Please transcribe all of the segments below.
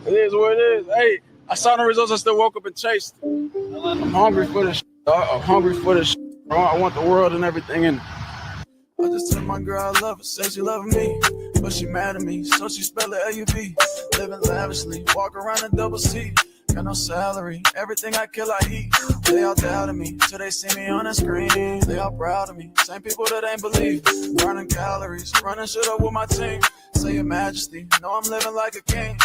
It is what it is. Hey, I saw the results. I still woke up and chased. I'm hungry for this. I'm hungry for this. I want the world and everything in it. I just told my girl I love her, said she loving me, but she mad at me, so she spell it L-U-V. Living lavishly, walk around in double C. Got no salary, everything I kill I eat. They all doubted me, till they see me on the screen. They all proud of me, same people that ain't believe. Burning calories, running shit up with my team. Say your majesty, know I'm living like a king.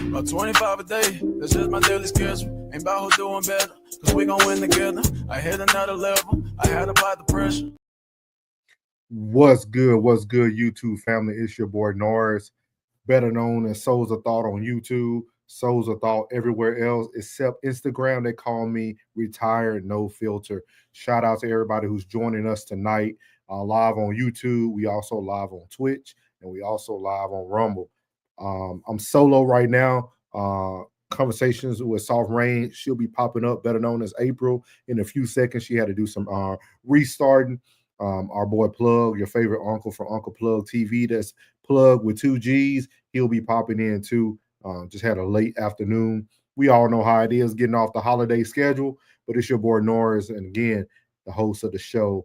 About 25 a day, that's just my daily schedule. Ain't about who doing better, cause we gon' win together. I hit another level, I had to apply the pressure. What's good, YouTube family? It's your boy Norris, better known as Souls of Thought on YouTube, Souls of Thought everywhere else except Instagram. They call me Retired No Filter. Shout out to everybody who's joining us tonight live on YouTube. We also live on Twitch, and we also live on Rumble. I'm solo right now. Conversations with Soft Rain. She'll be popping up, better known as April, in a few seconds. She had to do some restarting. Our boy Plug, your favorite uncle from Uncle Plug TV, that's Plug with 2 G's. He'll be popping in too. Just had a late afternoon. We all know how it is getting off the holiday schedule, but it's your boy Norris, and again, the host of the show,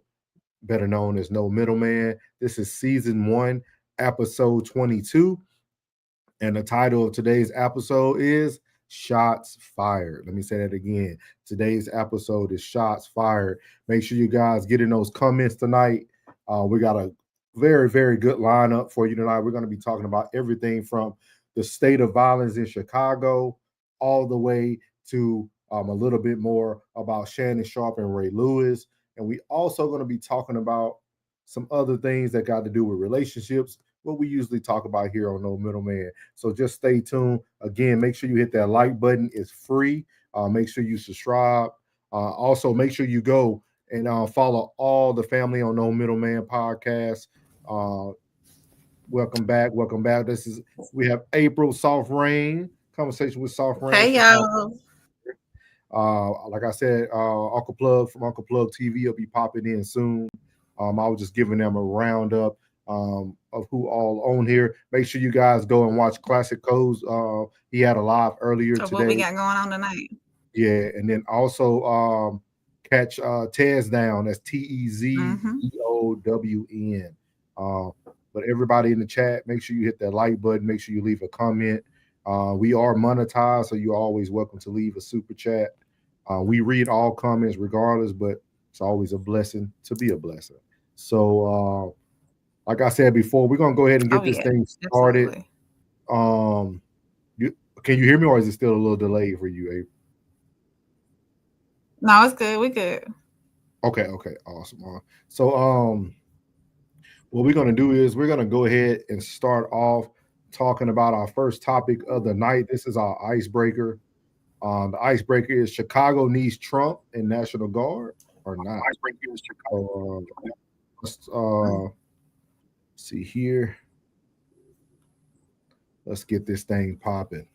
better known as No Middleman. This is season 1, episode 22, and the title of today's episode is Shots Fired. Let me say that again. Today's episode is Shots Fired. Make sure you guys get in those comments tonight. We got a very, very good lineup for you tonight. We're going to be talking about everything from the state of violence in Chicago all the way to a little bit more about Shannon Sharpe and Ray Lewis. And we also going to be talking about some other things that got to do with relationships, what we usually talk about here on No Middleman. So just stay tuned. Again, make sure you hit that like button. It's free. Make sure you subscribe. Also, make sure you go and follow all the family on No Middleman podcast. Welcome back. Welcome back. We have April, Soft Rain, conversation with Soft Rain. Hey, y'all. Like I said, Uncle Plug from Uncle Plug TV will be popping in soon. I was just giving them a roundup of who all on here. Make sure you guys go and watch Classic Codes. He had a live earlier today. What we got going on tonight? Yeah, and then also catch Tez Down. That's TEZEOWN. But everybody in the chat, make sure you hit that like button. Make sure you leave a comment. We are monetized, so you're always welcome to leave a super chat. We read all comments regardless, but it's always a blessing to be a blessing. So, like I said before, we're gonna go ahead and get this thing started. Absolutely. Can you hear me, or is it still a little delayed for you, April? No, it's good. We good. Okay, awesome. So, what we're gonna do is we're gonna go ahead and start off talking about our first topic of the night. This is our icebreaker. The icebreaker is Chicago needs Trump and National Guard or not. Icebreaker is Chicago. Let's see here. Let's get this thing popping.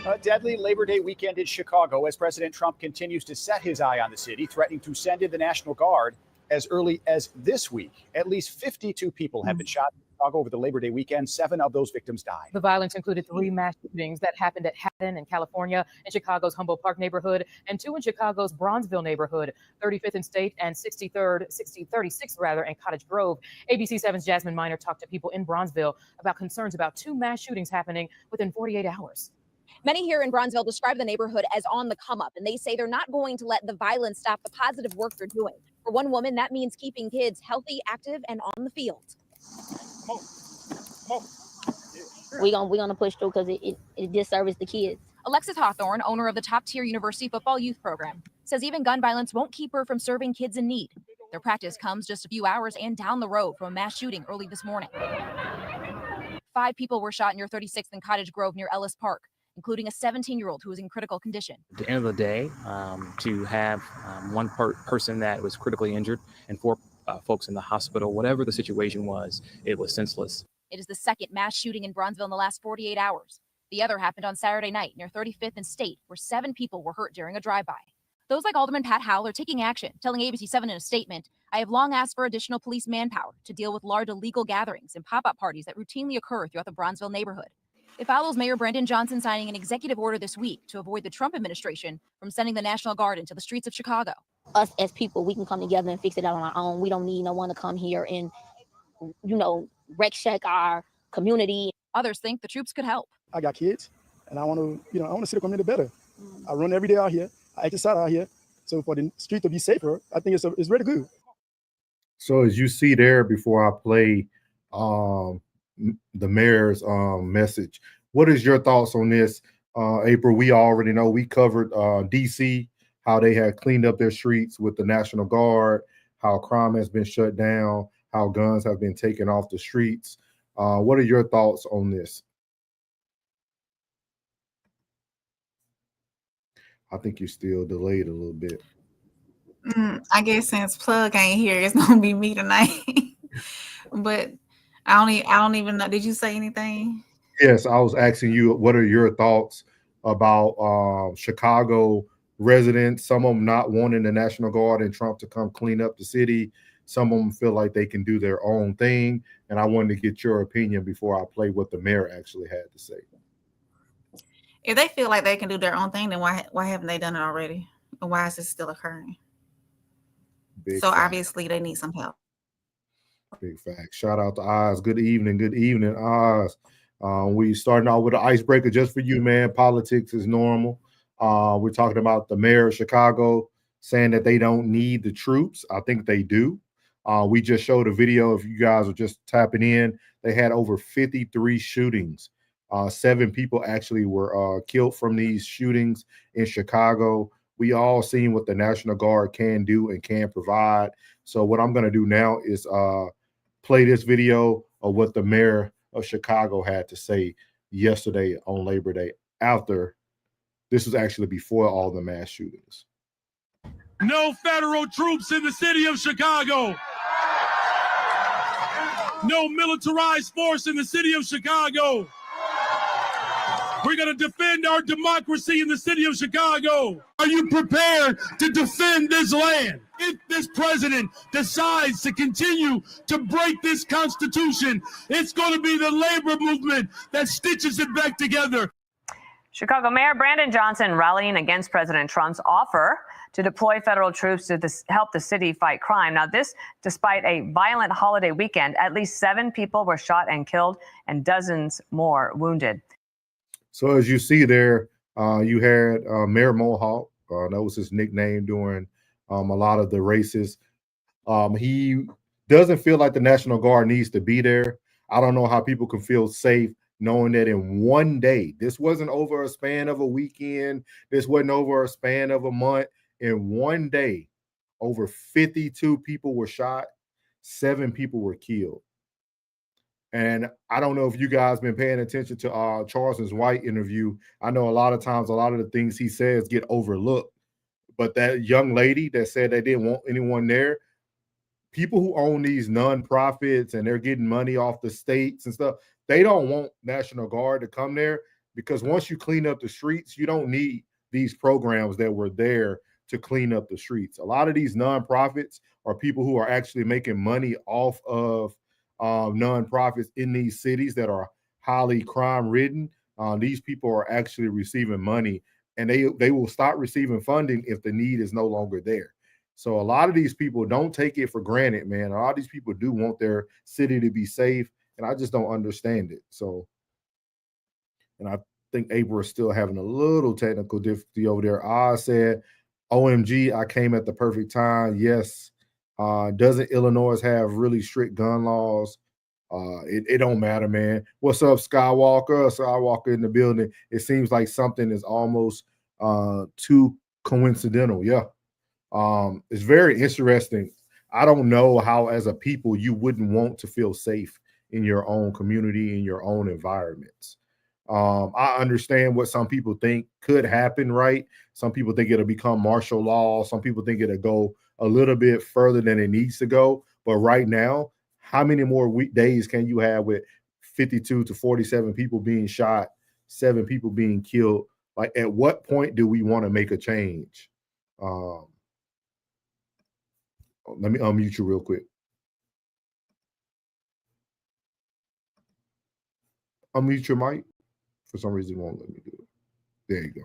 A deadly Labor Day weekend in Chicago as President Trump continues to set his eye on the city, threatening to send in the National Guard as early as this week. At least 52 people have been shot in Chicago over the Labor Day weekend. 7 of those victims died. The violence included 3 mass shootings that happened at Haddon in California, in Chicago's Humboldt Park neighborhood, and 2 in Chicago's Bronzeville neighborhood, 35th and State and 36th in Cottage Grove. ABC 7's Jasmine Miner talked to people in Bronzeville about concerns about 2 mass shootings happening within 48 hours. Many here in Bronzeville describe the neighborhood as on the come up, and they say they're not going to let the violence stop the positive work they're doing. For one woman, that means keeping kids healthy, active, and on the field. We're gonna push through because it disservices the kids. Alexis Hawthorne, owner of the top-tier university football youth program, says even gun violence won't keep her from serving kids in need. Their practice comes just a few hours and down the road from a mass shooting early this morning. 5 people were shot near 36th and Cottage Grove near Ellis Park, including a 17-year-old who was in critical condition. At the end of the day, to have one person that was critically injured and 4 folks in the hospital, whatever the situation was, it was senseless. It is the second mass shooting in Bronzeville in the last 48 hours. The other happened on Saturday night near 35th and State, where 7 people were hurt during a drive-by. Those like Alderman Pat Howell are taking action, telling ABC 7 in a statement, "I have long asked for additional police manpower to deal with large illegal gatherings and pop-up parties that routinely occur throughout the Bronzeville neighborhood. It follows Mayor Brandon Johnson signing an executive order this week to avoid the Trump administration from sending the National Guard into the streets of Chicago. Us as people, we can come together and fix it out on our own. We don't need no one to come here and, wreck shack our community. Others think the troops could help. I got kids, and I want to, I want to see the community better. I run every day out here. I exercise out here. So for the street to be safer, I think it's really good. So as you see there, before I play the mayor's message, what is your thoughts on this? April, we already know, we covered DC, how they had cleaned up their streets with the National Guard, how crime has been shut down, how guns have been taken off the streets. What are your thoughts on this? I think you're still delayed a little bit. I guess since Plug ain't here, it's gonna be me tonight. But I don't even know. Did you say anything? Yes, I was asking you, what are your thoughts about Chicago residents? Some of them not wanting the National Guard and Trump to come clean up the city. Some of them feel like they can do their own thing. And I wanted to get your opinion before I play what the mayor actually had to say. If they feel like they can do their own thing, then why haven't they done it already? And why is this still occurring? So fact. obviously they need some help. Big fact. Shout out to Oz. Good evening, Oz. We starting out with an icebreaker just for you, man. Politics is normal. We're talking about the mayor of Chicago saying that they don't need the troops. I think they do. We just showed a video. If you guys are just tapping in, they had over 53 shootings. 7 people actually were killed from these shootings in Chicago. We all seen what the National Guard can do and can provide. So what I'm going to do now is play this video of what the mayor of Chicago had to say yesterday on Labor Day, after this was actually before all the mass shootings. No federal troops in the city of Chicago. No militarized force in the city of Chicago. We're going to defend our democracy in the city of Chicago. Are you prepared to defend this land? If this president decides to continue to break this Constitution, it's going to be the labor movement that stitches it back together. Chicago Mayor Brandon Johnson rallying against President Trump's offer to deploy federal troops to help the city fight crime. Now, this despite a violent holiday weekend. At least 7 people were shot and killed and dozens more wounded. So as you see there, you had Mayor Mohawk. That was his nickname during a lot of the races. He doesn't feel like the National Guard needs to be there. I don't know how people can feel safe knowing that in one day, this wasn't over a span of a weekend, this wasn't over a span of a month. In one day, over 52 people were shot, 7 people were killed. And I don't know if you guys been paying attention to Charleston's White interview. I know a lot of times, a lot of the things he says get overlooked. But that young lady that said they didn't want anyone there, people who own these nonprofits and they're getting money off the states and stuff, they don't want National Guard to come there, because once you clean up the streets, you don't need these programs that were there to clean up the streets. A lot of these nonprofits are people who are actually making money off of nonprofits in these cities that are highly crime ridden. These people are actually receiving money, and they will stop receiving funding if the need is no longer there. So a lot of these people don't take it for granted, man. A lot of these people do want their city to be safe, and I just don't understand it. So, and I think April is still having a little technical difficulty over there. I said, OMG, I came at the perfect time. Yes. Doesn't Illinois have really strict gun laws? It don't matter, man. What's up, Skywalker? Skywalker in the building. It seems like something is almost too coincidental. Yeah. It's very interesting. I don't know how, as a people, you wouldn't want to feel safe in your own community, in your own environments. I understand what some people think could happen, right? Some people think it'll become martial law. Some people think it'll go a little bit further than it needs to go. But right now, how many more weekdays can you have with 52 to 47 people being shot, 7 people being killed? Like, at what point do we want to make a change? Let me unmute you real quick. Unmute your mic. For some reason, it won't let me do it. There you go.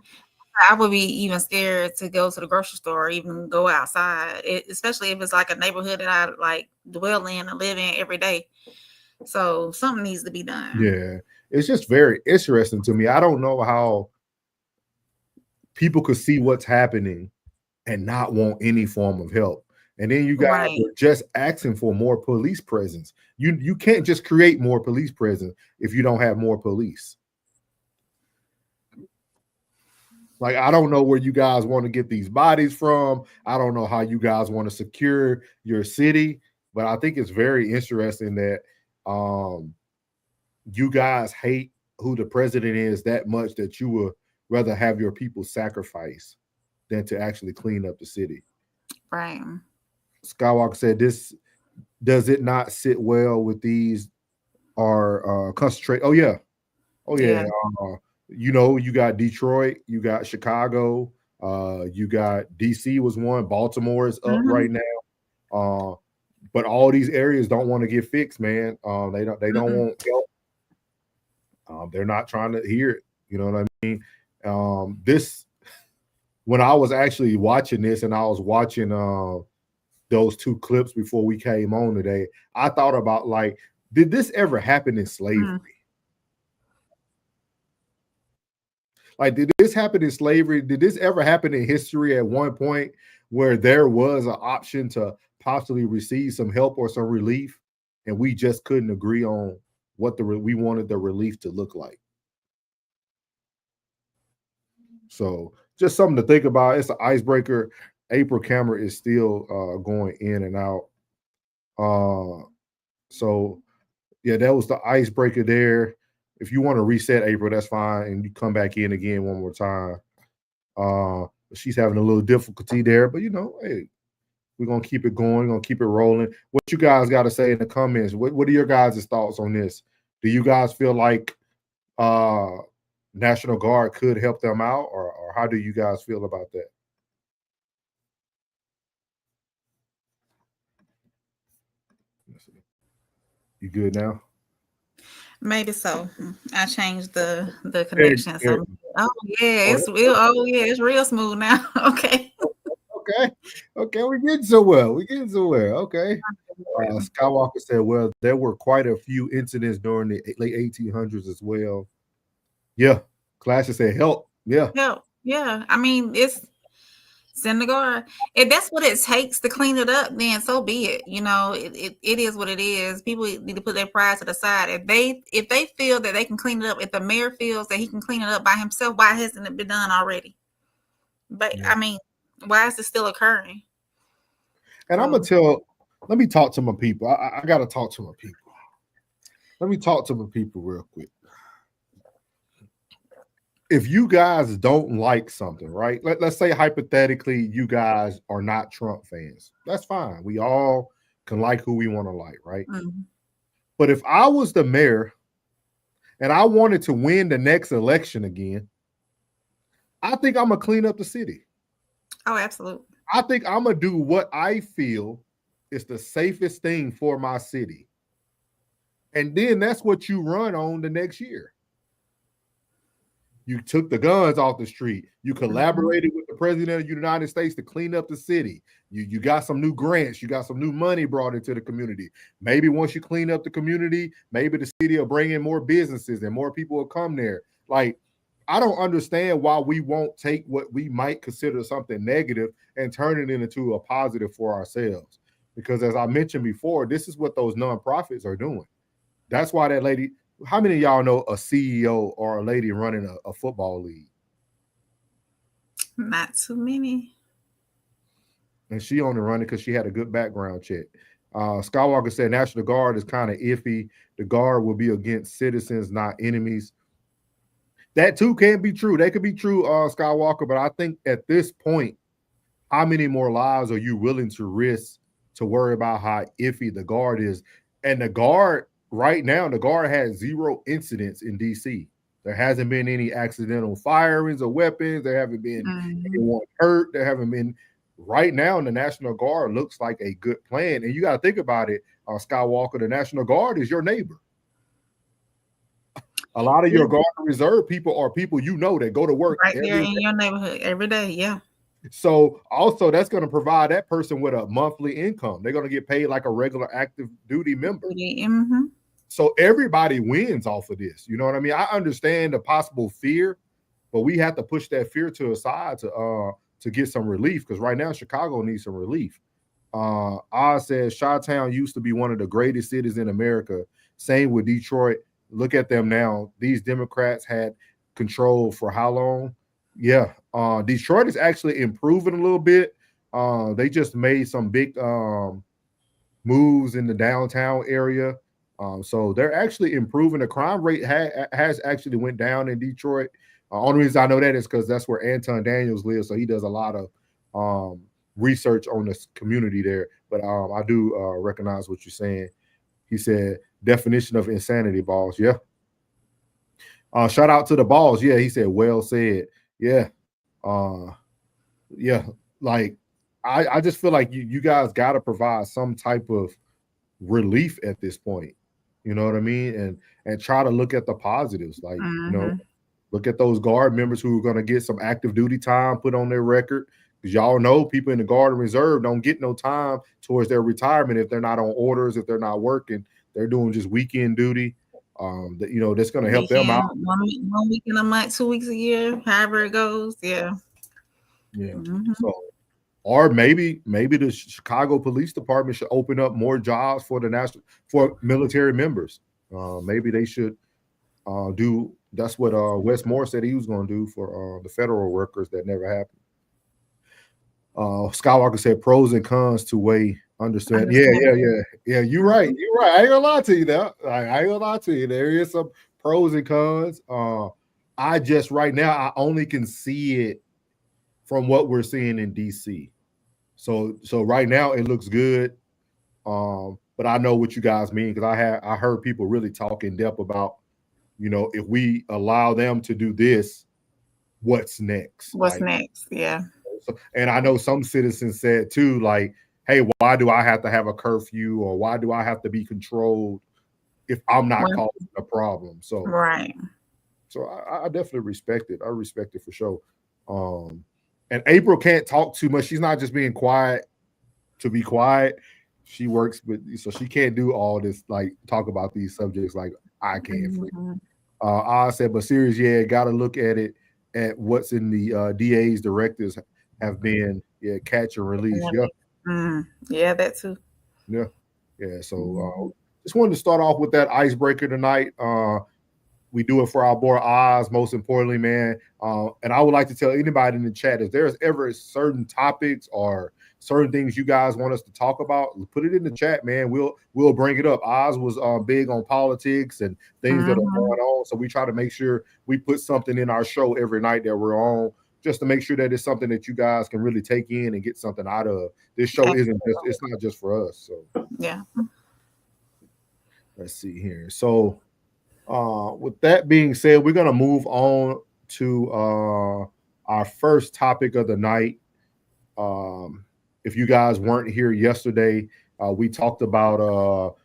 I would be even scared to go to the grocery store or even go outside, especially if it's like a neighborhood that I like dwell in and live in every day. So something needs to be done. Yeah, it's just very interesting to me. I don't know how people could see what's happening and not want any form of help. And then you guys Right. are just asking for more police presence. You can't just create more police presence if you don't have more police. Like, I don't know where you guys want to get these bodies from. I don't know how you guys want to secure your city, but I think it's very interesting that you guys hate who the president is that much that you would rather have your people sacrifice than to actually clean up the city. Right. Skywalker said, "This does it not sit well with these are concentrate." Oh yeah. You know, you got Detroit, you got Chicago, you got DC was one, Baltimore is up right now. But all these areas don't want to get fixed, man. They don't want help. They're not trying to hear it. You know what I mean? This, when I was actually watching this and I was watching those two clips before we came on today, I thought about, like, did this ever happen in slavery? Like, did this happen in slavery? Did this ever happen in history at one point where there was an option to possibly receive some help or some relief, and we just couldn't agree on what we wanted the relief to look like? So just something to think about. It's an icebreaker. April camera is still going in and out. So yeah, that was the icebreaker there. If you want to reset April, that's fine, and you come back in again one more time. She's having a little difficulty there, but you know, hey, we're gonna keep it going, gonna keep it rolling. What you guys got to say in the comments? What are your guys' thoughts on this? Do you guys feel like National Guard could help them out, or how do you guys feel about that? You good now? Maybe so. I changed the connection. So it's real smooth now. Okay. Okay, we're getting somewhere. Okay. Skywalker said, well, there were quite a few incidents during the late 1800s as well. Yeah. Clash said, help. Yeah. Help. Yeah. I mean, it's send the guard. If that's what it takes to clean it up, then so be it. You know, it is what it is. People need to put their pride to the side. If they feel that they can clean it up, if the mayor feels that he can clean it up by himself, why hasn't it been done already? But I mean, why is it still occurring? And I'm gonna let me talk to my people. I gotta talk to my people. Let me talk to my people real quick. If you guys don't like something, right? Let's say hypothetically you guys are not Trump fans. That's fine. We all can like who we want to like, right? But if I was the mayor and I wanted to win the next election again, I think I'm gonna clean up the city. Oh, absolutely. I think I'm gonna do what I feel is the safest thing for my city. And then that's what you run on the next year. You took the guns off the street. You collaborated with the president of the United States to clean up the city. You got some new grants. You got some new money brought into the community. Maybe once you clean up the community, maybe the city will bring in more businesses and more people will come there. Like, I don't understand why we won't take what we might consider something negative and turn it into a positive for ourselves. Because as I mentioned before, this is what those nonprofits are doing. That's why that lady... How many of y'all know a CEO or a lady running a football league? Not too many. And she only run it because she had a good background check. Skywalker said National Guard is kind of iffy. The Guard will be against citizens, not enemies. That too can be true. That could be true, Skywalker. But I think at this point, how many more lives are you willing to risk to worry about how iffy the Guard is? And the Guard... Right now, the Guard has 0 incidents in DC. There hasn't been any accidental firings of weapons. There haven't been anyone hurt. There haven't been. Right now, the National Guard looks like a good plan. And you got to think about it, Skywalker. The National Guard is your neighbor. A lot of your Guard and Reserve people are people you know that go to work right every there day. in your neighborhood every day. Yeah. So also that's going to provide that person with a monthly income. They're going to get paid like a regular active duty member. Mm-hmm. So everybody wins off of this. You know what I mean? I understand the possible fear, but we have to push that fear to a side to get some relief, because right now Chicago needs some relief. Oz says Chi-Town used to be one of the greatest cities in America. Same with Detroit. Look at them now. These Democrats had control for how long? Yeah. Detroit is actually improving a little bit. They just made some big moves in the downtown area. So they're actually improving. The crime rate has actually went down in Detroit. Only reason I know that is because that's where Anton Daniels lives. So he does a lot of research on this community there. But I do recognize what you're saying. He said, definition of insanity, balls. Yeah. Shout out to the balls. Yeah, he said, well said. Yeah. Yeah. Like, I just feel like you guys got to provide some type of relief at this point. You know what I mean? And try to look at the positives. Like, you know, look at those Guard members who are going to get some active duty time put on their record. Because y'all know people in the Guard and Reserve don't get no time towards their retirement if they're not on orders, if they're not working. They're doing just weekend duty. You know, that's going to help them out. 1 week in a month, 2 weeks a year, however it goes. Yeah. Yeah. So, or maybe the Chicago Police Department should open up more jobs for for military members. Maybe they should do. That's what Wes Moore said he was going to do for the federal workers. That never happened. Skywalker said pros and cons to weigh. Understand? Yeah. You're right. I ain't gonna lie to you now. I ain't gonna lie to you. There is some pros and cons. I just right now I only can see it from what we're seeing in DC. So right now it looks good. But I know what you guys mean, because I heard people really talk in depth about, you know, if we allow them to do this, what's next? What's next? Yeah. And I know some citizens said too, like, hey, why do I have to have a curfew, or why do I have to be controlled if I'm not causing a problem? So right. So I definitely respect it. I respect it for sure. And April can't talk too much. She's not just being quiet to be quiet. She works so she can't do all this, like talk about these subjects like I can. I said, but serious, yeah, got to look at it at what's in the DA's directives have been, catch and release. Yeah, that too. Yeah. So just wanted to start off with that icebreaker tonight. We do it for our boy Oz, most importantly, man. And I would like to tell anybody in the chat, if there's ever certain topics or certain things you guys want us to talk about, put it in the chat, man. We'll bring it up. Oz was big on politics and things that are going on, so we try to make sure we put something in our show every night that we're on, just to make sure that it's something that you guys can really take in and get something out of. This show it's not just for us. So yeah. Let's see here. So with that being said, we're going to move on to our first topic of the night. If you guys weren't here yesterday, we talked about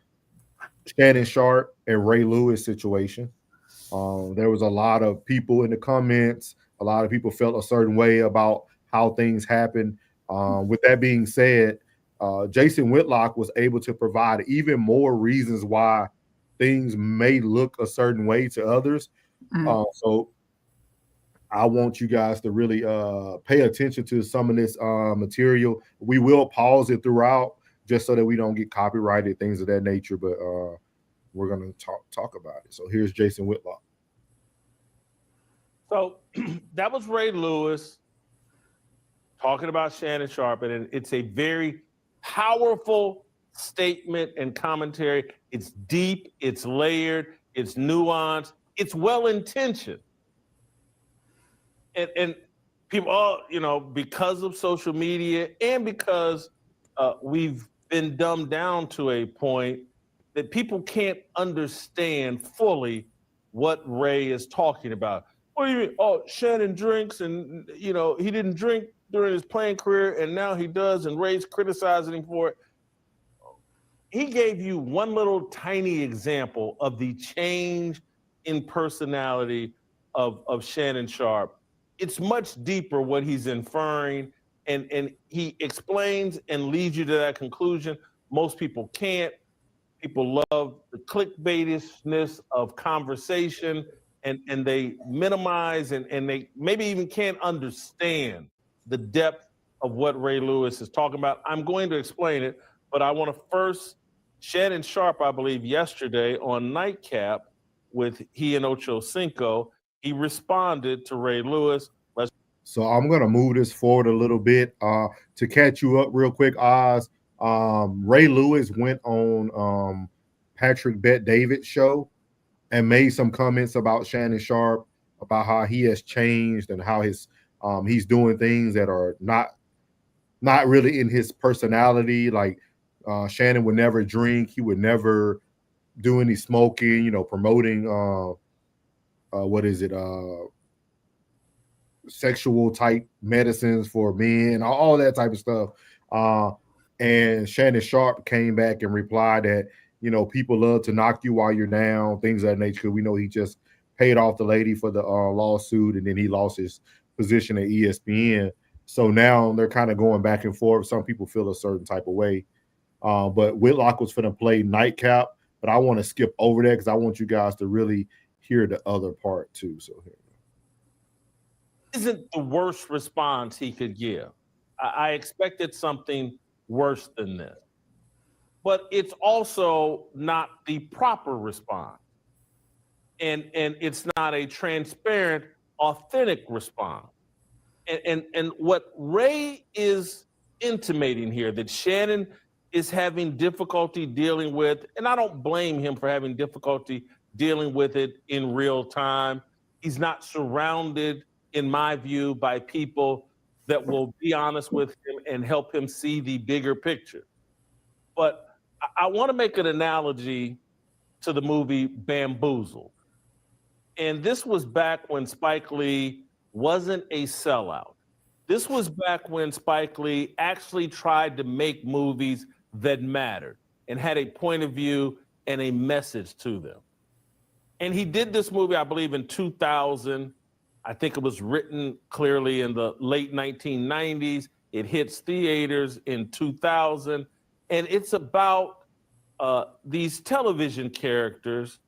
Shannon Sharpe and Ray Lewis situation. There was a lot of people in the comments. A lot of people felt a certain way about how things happened. With that being said, Jason Whitlock was able to provide even more reasons why things may look a certain way to others. So I want you guys to really pay attention to some of this material. We will pause it throughout just so that we don't get copyrighted, things of that nature, but we're going to talk about it. So here's Jason Whitlock. So that was Ray Lewis talking about Shannon Sharpe, and it's a very powerful statement and commentary. It's deep, it's layered, it's nuanced, it's well-intentioned. And people all, because of social media and because we've been dumbed down to a point that people can't understand fully what Ray is talking about. What do you mean? Oh, Shannon drinks and, he didn't drink during his playing career and now he does, and Ray's criticizing him for it. He gave you one little tiny example of the change in personality of Shannon Sharpe. It's much deeper what he's inferring, and he explains and leads you to that conclusion. Most people can't. People love the clickbaitishness of conversation, and they minimize and they maybe even can't understand the depth of what Ray Lewis is talking about. I'm going to explain it, but I want to first, Shannon Sharpe, I believe yesterday on Nightcap with he and Ocho Cinco, he responded to Ray Lewis. So I'm going to move this forward a little bit to catch you up real quick, Oz. Ray Lewis went on Patrick Bet-David's show and made some comments about Shannon Sharpe, about how he has changed and how he's doing things that are not really in his personality. Like Shannon would never drink. He would never do any smoking, you know, promoting sexual type medicines for men, all that type of stuff. And Shannon Sharpe came back and replied that, you know, people love to knock you while you're down, things of that nature. We know he just paid off the lady for the lawsuit, and then he lost his position at ESPN. So now they're kind of going back and forth. Some people feel a certain type of way. But Whitlock was finna play Nightcap, but I want to skip over that because I want you guys to really hear the other part too. So here. Isn't the worst response he could give. I expected something worse than this. But it's also not the proper response. And it's not a transparent, authentic response. And what Ray is intimating here, that Shannon is having difficulty dealing with, and I don't blame him for having difficulty dealing with it in real time. He's not surrounded, in my view, by people that will be honest with him and help him see the bigger picture. But I want to make an analogy to the movie Bamboozled. And this was back when Spike Lee wasn't a sellout. This was back when Spike Lee actually tried to make movies that mattered and had a point of view and a message to them. And he did this movie, I believe, in 2000. I think it was written clearly in the late 1990s. It hits theaters in 2000. And it's about these television characters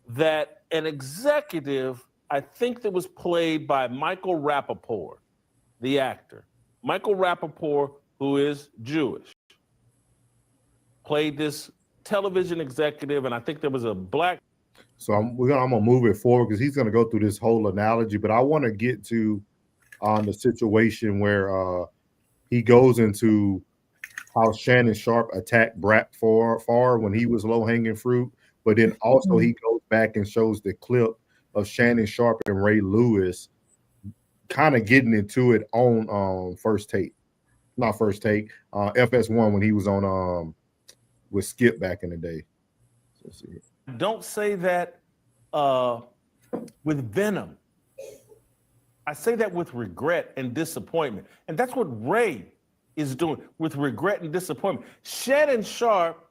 that an executive, I think that was played by Michael Rappaport, the actor. Michael Rappaport, who is Jewish, played this television executive, and I think there was a black. So I'm gonna move it forward because he's gonna go through this whole analogy, but I want to get to the situation where he goes into how Shannon Sharpe attacked Brett Favre when he was low-hanging fruit, but then also he goes back and shows the clip of Shannon Sharpe and Ray Lewis kind of getting into it on First Take, not First Take, FS1 when he was on with Skip back in the day. So let's see. Don't say that with venom. I say that with regret and disappointment. And that's what Ray is doing with regret and disappointment. Shannon Sharpe,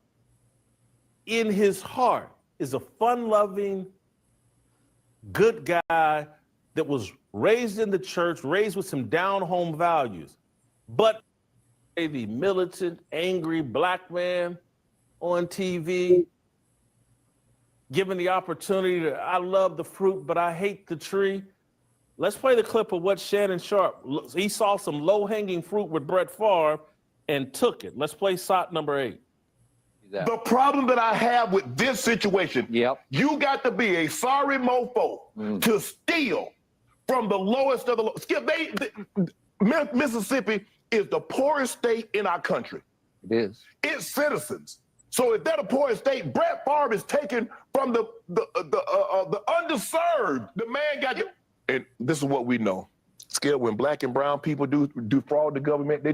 in his heart, is a fun-loving, good guy that was raised in the church, raised with some down-home values. But the militant, angry black man on TV, given the opportunity to, I love the fruit, but I hate the tree. Let's play the clip of what Shannon Sharpe, he saw some low-hanging fruit with Brett Favre and took it. Let's play shot number 8. The problem that I have with this situation, you got to be a sorry mofo to steal from the lowest of the low. Skip, Mississippi is the poorest state in our country. It is. Its citizens. So if they're the poorest state, Brett Favre is taken from the underserved. The man got and this is what we know. Skip, when black and brown people do fraud the government, they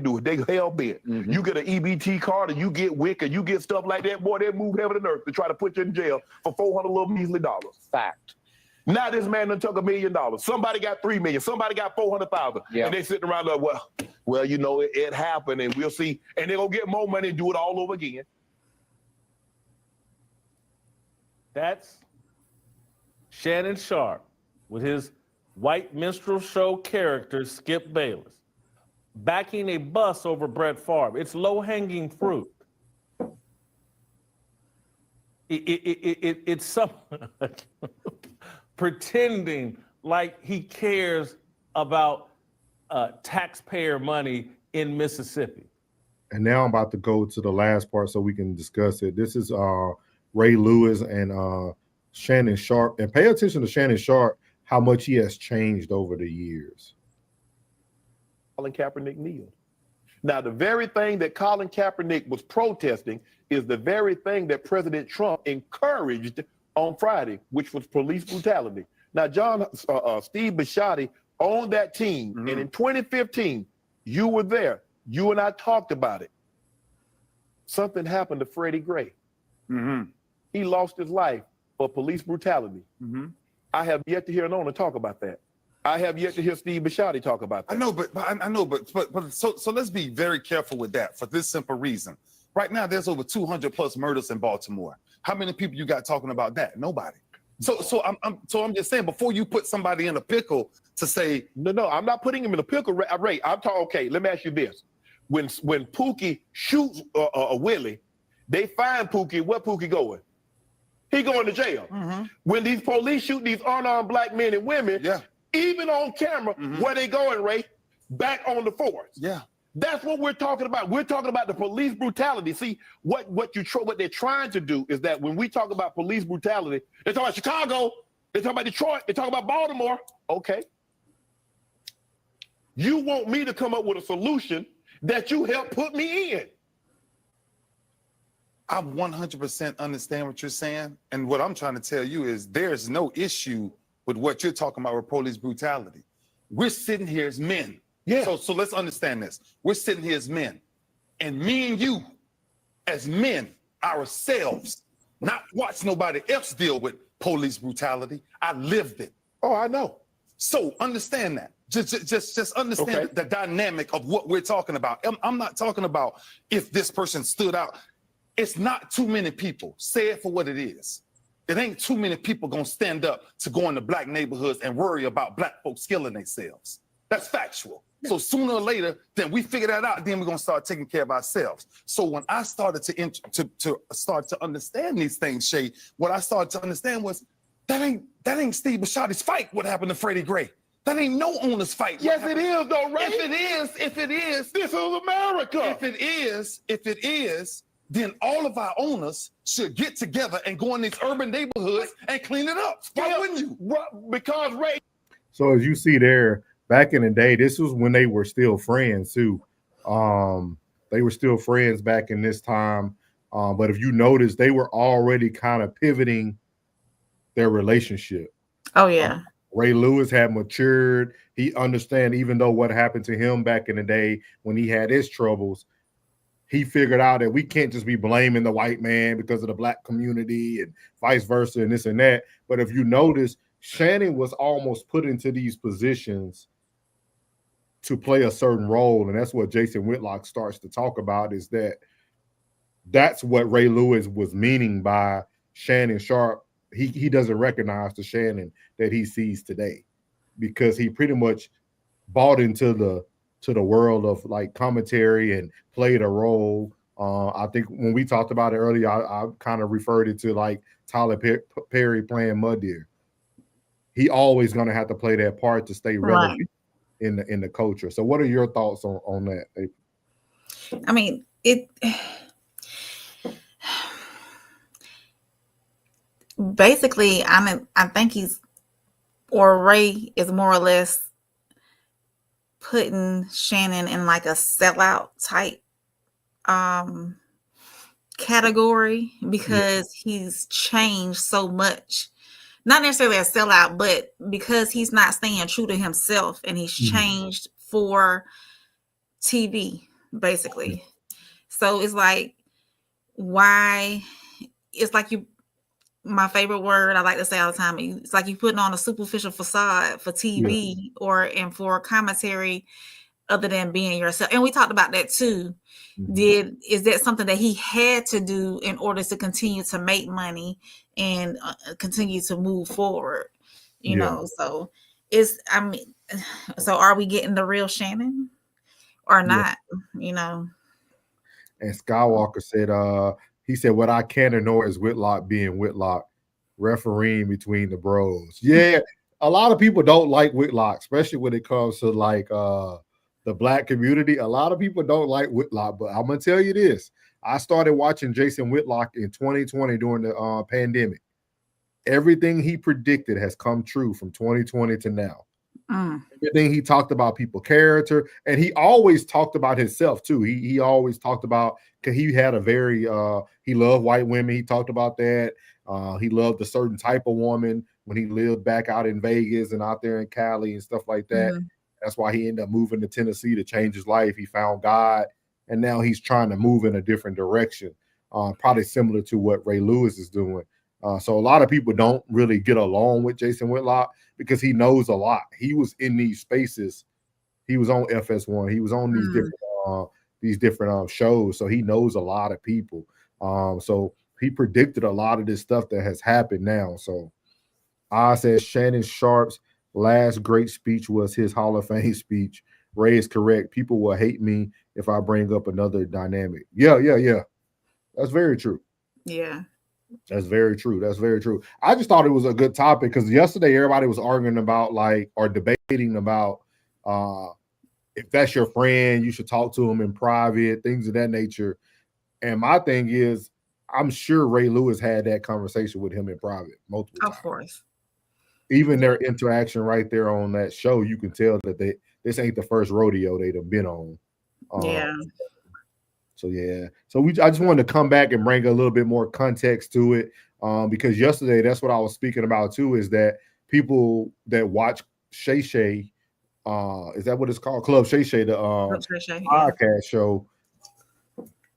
hell bent. You get an EBT card and you get WIC and you get stuff like that, boy, they move heaven and earth to try to put you in jail for $400 little measly dollars. Fact. Now this man done took $1 million. Somebody got $3 million. Somebody got 400,000. And they sitting around like, well, you know, it happened and we'll see. And they're gonna get more money and do it all over again. That's Shannon Sharpe with his white minstrel show character, Skip Bayless, backing a bus over Brett Favre. It's low-hanging fruit. It's some pretending like he cares about taxpayer money in Mississippi. And now I'm about to go to the last part so we can discuss it. This is Ray Lewis and Shannon Sharpe. And pay attention to Shannon Sharpe, how much he has changed over the years. Colin Kaepernick kneeled. Now, the very thing that Colin Kaepernick was protesting is the very thing that President Trump encouraged on Friday, which was police brutality. Now, Steve Bisciotti owned that team. Mm-hmm. And in 2015, you were there. You and I talked about it. Something happened to Freddie Gray. Mm-hmm. He lost his life for police brutality. Mm-hmm. I have yet to hear an owner talk about that. I have yet to hear Steve Bisciotti talk about that. I know, but so let's be very careful with that for this simple reason. Right now, there's over 200 plus murders in Baltimore. How many people you got talking about that? Nobody. So I'm just saying, before you put somebody in a pickle to say no, I'm not putting him in a pickle, Ray. I'm talking. Okay, let me ask you this: when Pookie shoots a Willie, they find Pookie. Where Pookie going? He going to jail. Mm-hmm. When these police shoot these unarmed black men and women, even on camera, where they going, Ray? Back on the force. Yeah. That's what we're talking about. We're talking about the police brutality. See, what they're trying to do is that when we talk about police brutality, they talk about Chicago, they talk about Detroit, they talk about Baltimore. Okay. You want me to come up with a solution that you helped put me in. I 100% understand what you're saying. And what I'm trying to tell you is there's no issue with what you're talking about with police brutality. We're sitting here as men. Yeah. So let's understand this. We're sitting here as men. And me and you, as men, ourselves, not watch nobody else deal with police brutality. I lived it. Oh, I know. So understand that. Just understand the dynamic of what we're talking about. I'm not talking about if this person stood out. It's not too many people. Say it for what it is. It ain't too many people gonna stand up to go into black neighborhoods and worry about black folks killing themselves. That's factual. So sooner or later, then we figure that out, then we're gonna start taking care of ourselves. So when I started to start to understand these things, Shay, what I started to understand was that ain't Steve Bisciotti's fight what happened to Freddie Gray. That ain't no owner's fight. Yes, it is, though, Ray. If it is, this is America. If it is, then all of our owners should get together and go in these urban neighborhoods and clean it up. Why wouldn't you? Because, Ray. So as you see there, back in the day, this was when they were still friends too. They were still friends back in this time. But if you notice, they were already kind of pivoting their relationship. Oh, yeah. Ray Lewis had matured. He understand, even though what happened to him back in the day when he had his troubles, he figured out that we can't just be blaming the white man because of the black community and vice versa and this and that. But if you notice, Shannon was almost put into these positions to play a certain role. And that's what Jason Whitlock starts to talk about, is that's what Ray Lewis was meaning by Shannon Sharpe. He doesn't recognize the Shannon that he sees today, because he pretty much bought into the world of like commentary and played a role. I think when we talked about it earlier, I kind of referred it to like Tyler Perry playing Mud Deer. He always going to have to play that part to stay relevant in the culture. So what are your thoughts on that? I mean, basically, I think Ray is more or less putting Shannon in like a sellout type category, because he's changed so much. Not necessarily a sellout, but because he's not staying true to himself, and he's changed for TV, basically. So it's like, why? It's like my favorite word I like to say all the time, it's like you putting on a superficial facade for TV and for commentary other than being yourself. And we talked about that too. Is that something that he had to do in order to continue to make money and continue to move forward. You Yeah. know, so it's, I mean, so are we getting the real Shannon or not? You know. And Skywalker said, he said, what I can't ignore is Whitlock being Whitlock, refereeing between the bros. Yeah, a lot of people don't like Whitlock, especially when it comes to like the black community. A lot of people don't like Whitlock, but I'm gonna tell you this. I started watching Jason Whitlock in 2020 during the pandemic. Everything he predicted has come true from 2020 to now. Everything he talked about people character, and he always talked about himself too. He always talked about, because he had a very he loved white women. He talked about that. He loved a certain type of woman when he lived back out in Vegas and out there in Cali and stuff like that. That's why he ended up moving to Tennessee to change his life. He found God, and now he's trying to move in a different direction, probably similar to what Ray Lewis is doing. So a lot of people don't really get along with Jason Whitlock because he knows a lot. He was in these spaces. He was on FS1. He was on these different shows. So he knows a lot of people. So he predicted a lot of this stuff that has happened now. So I said Shannon Sharpe's last great speech was his Hall of Fame speech. Ray is correct. People will hate me if I bring up another dynamic. Yeah. That's very true. Yeah. That's very true. That's very true. I just thought it was a good topic because yesterday everybody was arguing about or debating about if that's your friend, you should talk to him in private, things of that nature. And my thing is, I'm sure Ray Lewis had that conversation with him in private multiple times. Of course. Even their interaction right there on that show, you can tell that this ain't the first rodeo they'd have been on. Yeah. So I just wanted to come back and bring a little bit more context to it, because yesterday that's what I was speaking about too, is that people that watch Shay Shay, is that what it's called? Club Shay Shay, the podcast show.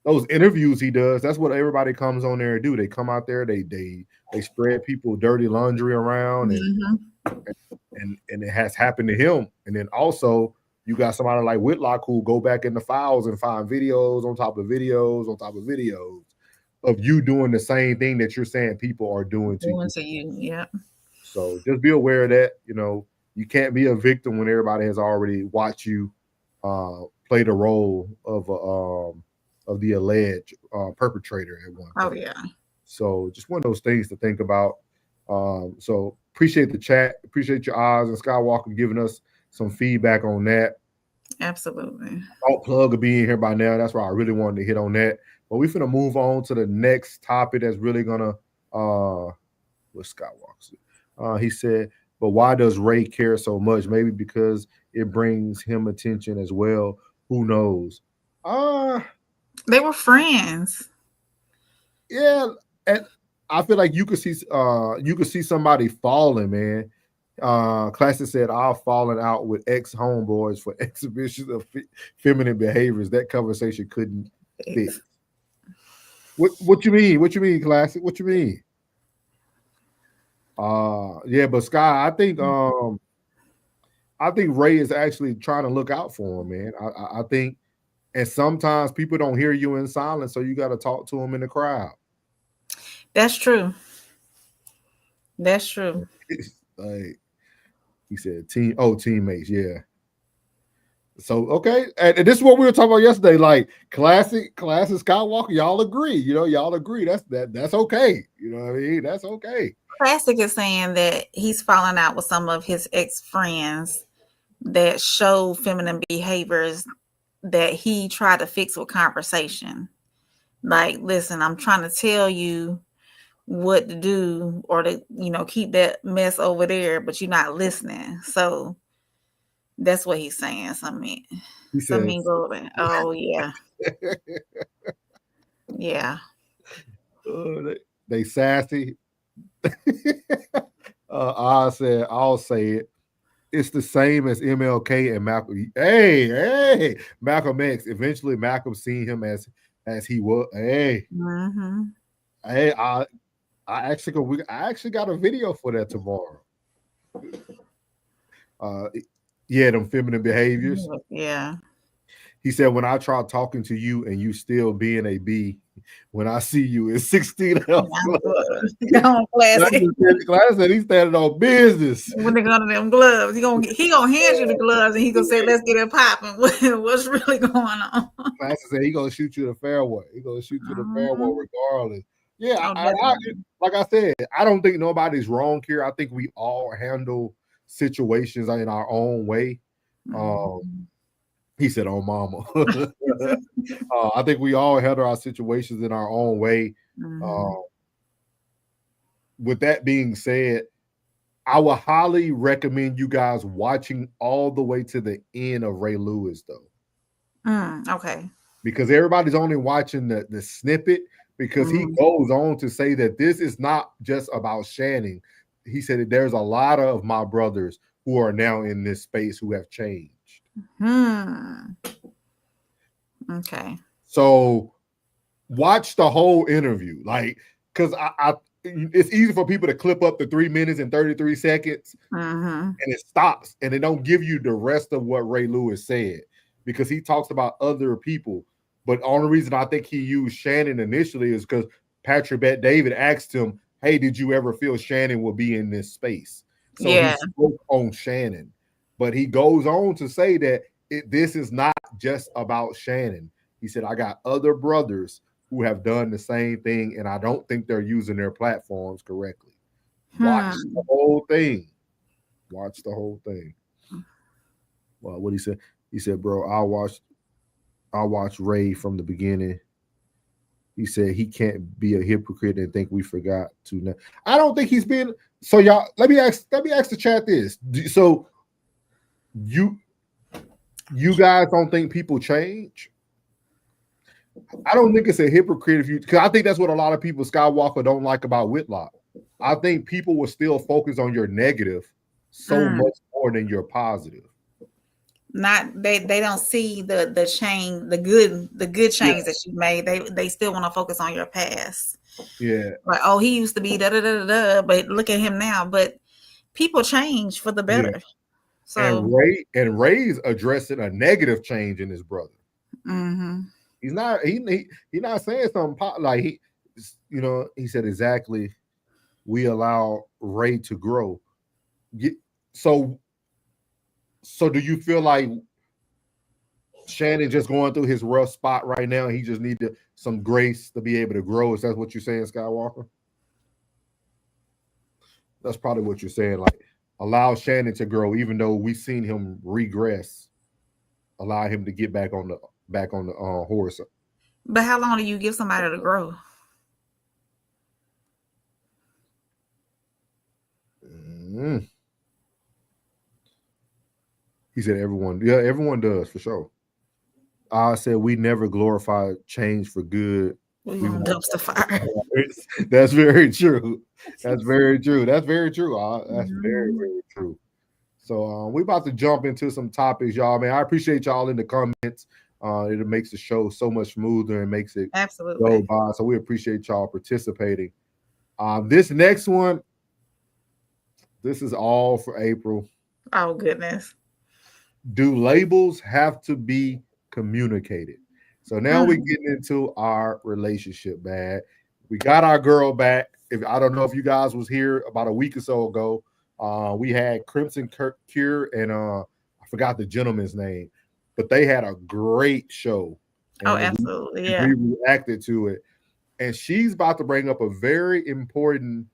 Those interviews he does, that's what everybody comes on there and do. They come out there, they spread people dirty laundry around, and it has happened to him. And then also you got somebody like Whitlock who go back in the files and find videos on top of videos on top of videos of you doing the same thing that you're saying people are doing to you. Yeah. So just be aware of that. You know, you can't be a victim when everybody has already watched you play the role of the alleged perpetrator at one point. Oh yeah. So just one of those things to think about. So appreciate the chat. Appreciate your eyes and Skywalker giving us some feedback on that. Absolutely. Alt Plug will be in here by now. That's why I really wanted to hit on that. But we're finna move on to the next topic that's really gonna what Skywalker. He said, but why does Ray care so much? Maybe because it brings him attention as well. Who knows? They were friends. Yeah, and I feel like you could see somebody falling, man. Classic said, I've fallen out with ex-homeboys for exhibitions of feminine behaviors. That conversation couldn't fit. What you mean? What you mean, Classic? What you mean? Yeah, but Sky, I think Ray is actually trying to look out for him, man. I think, and sometimes people don't hear you in silence, so you got to talk to them in the crowd. That's true. That's true. Like, he said, teammates, yeah. So okay, and this is what we were talking about yesterday. Like classic Skywalker, y'all agree? You know, y'all agree. That's okay. You know what I mean? That's okay. Classic is saying that he's falling out with some of his ex-friends that show feminine behaviors that he tried to fix with conversation. Like, listen, I'm trying to tell you what to do or to, keep that mess over there, but you're not listening. So that's what he's saying. Oh yeah. Yeah. They sassy. I'll say it. It's the same as MLK and Malcolm. Hey, Malcolm X. Eventually, Malcolm seen him as he was. Hey, hey, I actually got a video for that tomorrow. Yeah, them feminine behaviors. Yeah. He said, when I try talking to you and you still being a B, When I see you in 16 ounce gloves. Go classic. Class said he's standing on business. When they go to them gloves, he gonna hand you the gloves and he gonna say, "Let's get it popping." What's really going on? Class said he gonna shoot you the fairway. He gonna shoot you the fairway regardless. Yeah, I, like I said, I don't think nobody's wrong here. I think we all handle situations in our own way. He said, "Oh, mama." I think we all handle our situations in our own way. With that being said, I would highly recommend you guys watching all the way to the end of Ray Lewis, though. Okay. Because everybody's only watching the snippet, because he goes on to say that this is not just about Shannon. He said that there's a lot of my brothers who are now in this space who have changed. Okay. So watch the whole interview, like, because it's easy for people to clip up the 3 minutes and 33 seconds and it stops and they don't give you the rest of what Ray Lewis said, because he talks about other people. But the only reason I think he used Shannon initially is because Patrick Bet David asked him, "Hey, did you ever feel Shannon will be in this space?" So he spoke on Shannon, but he goes on to say that this is not just about Shannon. He said, "I got other brothers who have done the same thing, and I don't think they're using their platforms correctly." Watch the whole thing. Watch the whole thing. Well, what he said? He said, "Bro, I'll watch Ray from the beginning." He said he can't be a hypocrite and think we forgot to. I don't think he's been. So y'all, let me ask the chat this. So you guys don't think people change? I don't think it's a hypocrite because I think that's what a lot of people, Skywalker, don't like about Whitlock. I think people will still focus on your negative so much more than your positive. Not they don't see the change, the good change that you made. They still want to focus on your past. Yeah. Like, oh, he used to be da da da da, but look at him now. But people change for the better. Yeah. So Ray's addressing a negative change in his brother. He's not not saying something like he said exactly, we allow Ray to grow. So do you feel like Shannon just going through his rough spot right now? He just needed some grace to be able to grow. Is that what you're saying, Skywalker? That's probably what you're saying. Like, allow Shannon to grow, even though we've seen him regress. Allow him to get back on the horse. But how long do you give somebody to grow? He said everyone does, for sure. I said we never glorify change for good. We want dumpster fire. That's very true. That's very true. That's very true. That's very, very true. So we're about to jump into some topics, y'all. Man, I appreciate y'all in the comments. It makes the show so much smoother and makes it go by. So we appreciate y'all participating. This next one, this is all for April. Oh, goodness. Do labels have to be communicated? So now we're getting into our relationship bag. We got our girl back. I don't know if you guys was here about a week or so ago. We had Crimson Cure and I forgot the gentleman's name, but they had a great show. Oh, absolutely. Yeah. We reacted to it. And she's about to bring up a very important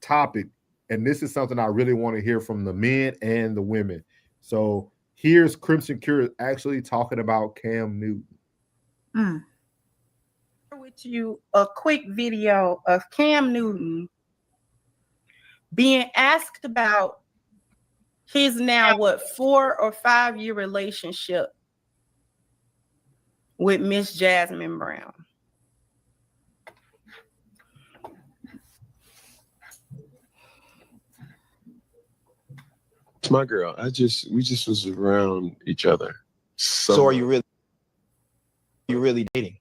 topic. And this is something I really want to hear from the men and the women. So here's Crimson Cure actually talking about Cam Newton. With you a quick video of Cam Newton being asked about his now 4 or 5 year relationship with Miss Jasmine Brown. It's my girl. We just was around each other. So are you really dating?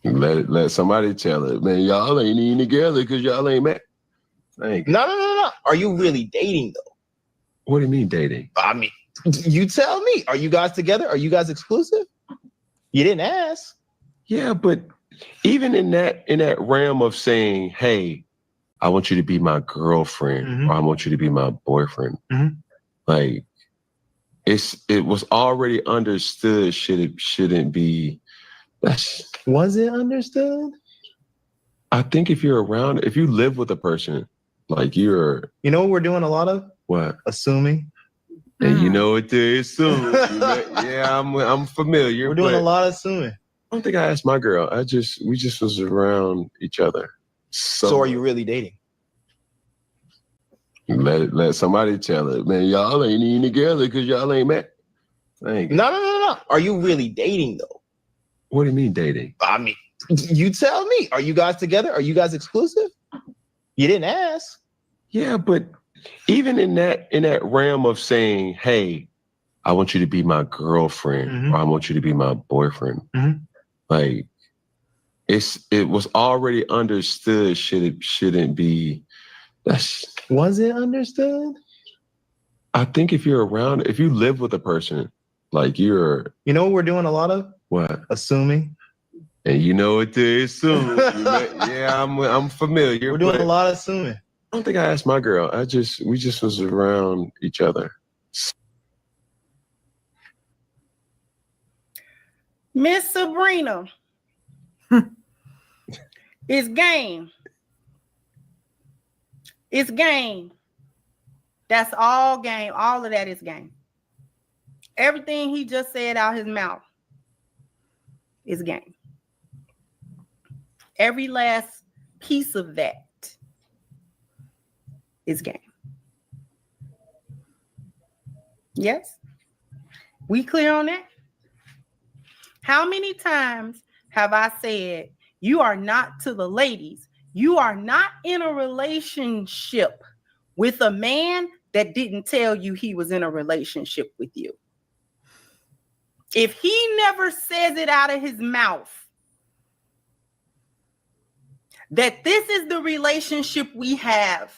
Let somebody tell it, man. Y'all ain't even together because y'all ain't met. No. Are you really dating though? What do you mean dating? I mean, you tell me. Are you guys together? Are you guys exclusive? You didn't ask. Yeah, but even in that realm of saying, hey, I want you to be my girlfriend or I want you to be my boyfriend, like it was already understood shouldn't be. Was it understood? I think if you're around, if you live with a person, like you're, You know what we're doing a lot of? what? Assuming. And you know what to assume. Yeah, I'm familiar. We're doing a but lot of assuming. I don't think I asked my girl. We just was around each other. So are you really dating? Let somebody tell it, man. Y'all ain't even together because y'all ain't met. No. Are you really dating though? What do you mean dating? I mean, you tell me. Are you guys together? Are you guys exclusive? You didn't ask. Yeah, but even in that realm of saying, hey, I want you to be my girlfriend or I want you to be my boyfriend, like it was already understood shouldn't be. Was it understood? I think if you're around, if you live with a person, like you're. You know what we're doing a lot of? What? Assuming. And you know what to assume. Yeah, I'm familiar. We're doing a lot of assuming. I don't think I asked my girl. We just was around each other. Miss Sabrina. It's game. It's game. That's all game. All of that is game. Everything he just said out his mouth is game. Every last piece of that is game. Yes? We clear on that? How many times have I said, you are not, to the ladies, you are not in a relationship with a man that didn't tell you he was in a relationship with you? If he never says it out of his mouth, that this is the relationship we have,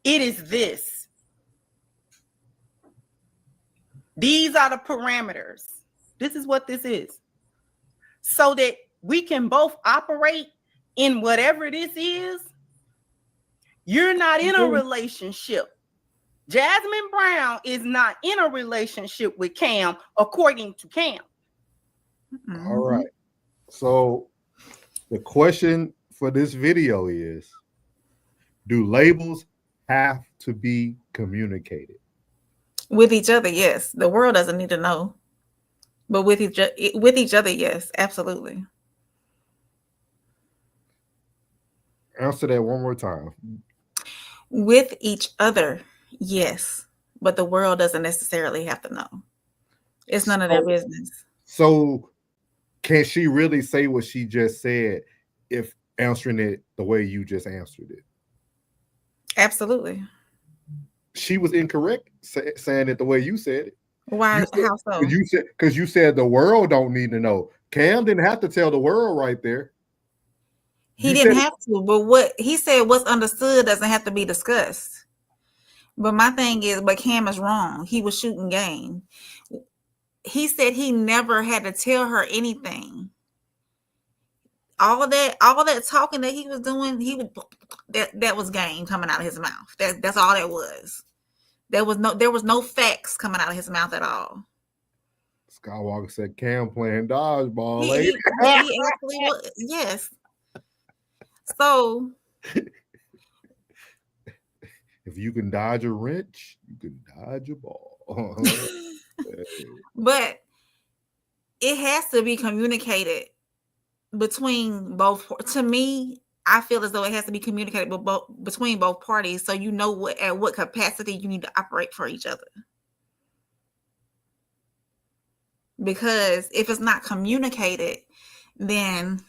it is this. These are the parameters. This is what this is. So that we can both operate in whatever this is. You're not in a relationship. Jasmine Brown is not in a relationship with Cam, according to Cam. All right. So the question for this video is, do labels have to be communicated? With each other, yes. The world doesn't need to know. But with each other, yes, absolutely. Answer that one more time. With each other, yes. But the world doesn't necessarily have to know. It's none of their business. So can she really say what she just said if answering it the way you just answered it? Absolutely. She was incorrect saying it the way you said it. Why? How so? Because you said the world don't need to know. Cam didn't have to tell the world right there. He didn't have to, but what he said, what's understood doesn't have to be discussed. But my thing is, but Cam is wrong. He was shooting game. He said he never had to tell her anything. All of that talking that he was doing, that was game coming out of his mouth. That's all that was. There was no facts coming out of his mouth at all. Skywalker said Cam playing dodgeball. He actually was, yes. So if you can dodge a wrench, you can dodge a ball. But it has to be communicated between both. To me, I feel as though it has to be communicated between both parties, so you know at what capacity you need to operate for each other. Because if it's not communicated, then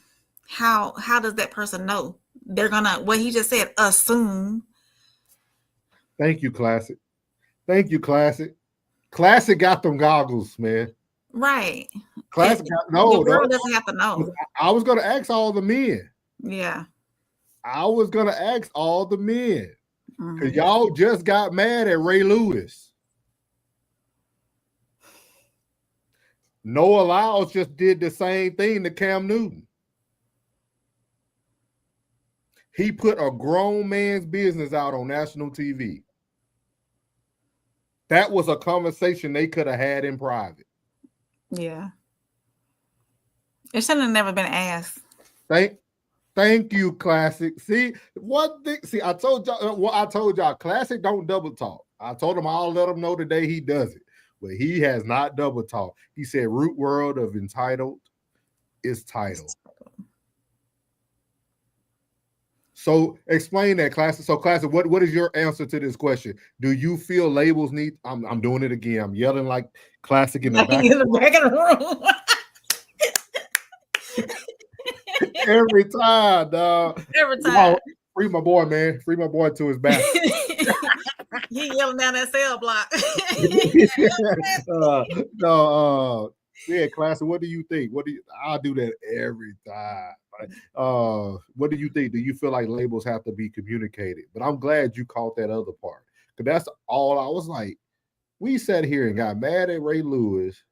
how does that person know? They're gonna, what he just said, assume. Thank you, Classic. Thank you, Classic. Classic got them goggles, man. Right. Classic got no. The world doesn't have to know. I was gonna ask all the men. Yeah. I was gonna ask all the men. Because y'all just got mad at Ray Lewis. Noah Lyles just did the same thing to Cam Newton. He put a grown man's business out on national TV. That was a conversation they could have had in private. Yeah. It should have never been asked. Thank you, Classic. See, one thing. See, I told y'all, Classic don't double talk. I told him I'll let him know today he does it, but he has not double talk. He said, "Root word of entitled is title." So explain that, Classic. So, Classic, what is your answer to this question? Do you feel labels need? I'm doing it again. I'm yelling like Classic in the back. In the back of the room. Every time, dog. Every time. Wow, free my boy, man. Free my boy to his back. He yelling down that cell block. Yeah, Classic. What do you think? I do that every time. What do you think? Do you feel like labels have to be communicated? But I'm glad you caught that other part, because that's all I was like. We sat here and got mad at Ray Lewis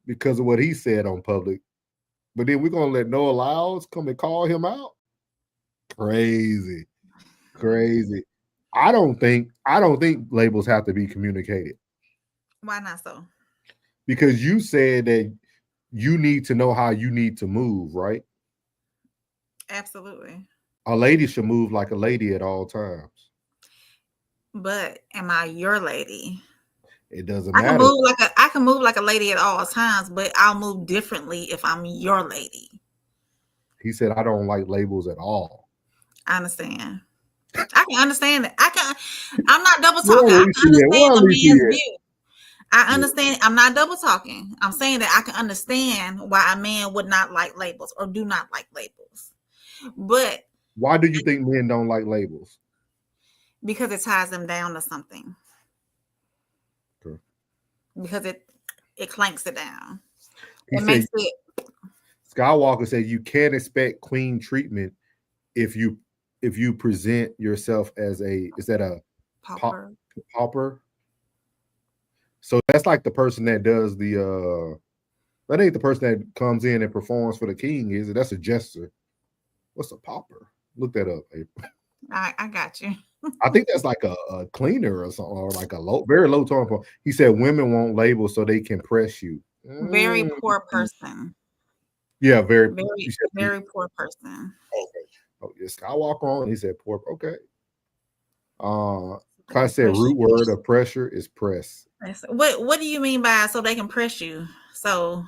because of what he said on public, but then we're gonna let Noah Lyles come and call him out. Crazy. I don't think labels have to be communicated. Why not so? Because you said that you need to know how you need to move, right? Absolutely. A lady should move like a lady at all times. But am I your lady? It doesn't matter. I can move like a lady at all times, but I'll move differently if I'm your lady. He said, I don't like labels at all. I understand. I can understand that. I'm not double talking. I can understand a man's view. I understand. I'm not double talking. I'm saying that I can understand why a man would not like labels or do not like labels. But why do you think men don't like labels? Because it ties them down to something. Okay. Because it clanks it down. Skywalker said you can't expect queen treatment if you present yourself as a pauper. So that's like the person that does that ain't the person that comes in and performs for the king, is it? That's a jester. What's a pauper? Look that up, April. I got you. I think that's like a cleaner or something, or like a very low tone. He said women want labels so they can press you. Very poor person. Yeah, very poor person. Okay. Oh, yeah, Skywalker on. He said poor. Okay. I said root word of pressure is press. What do you mean by so they can press you? So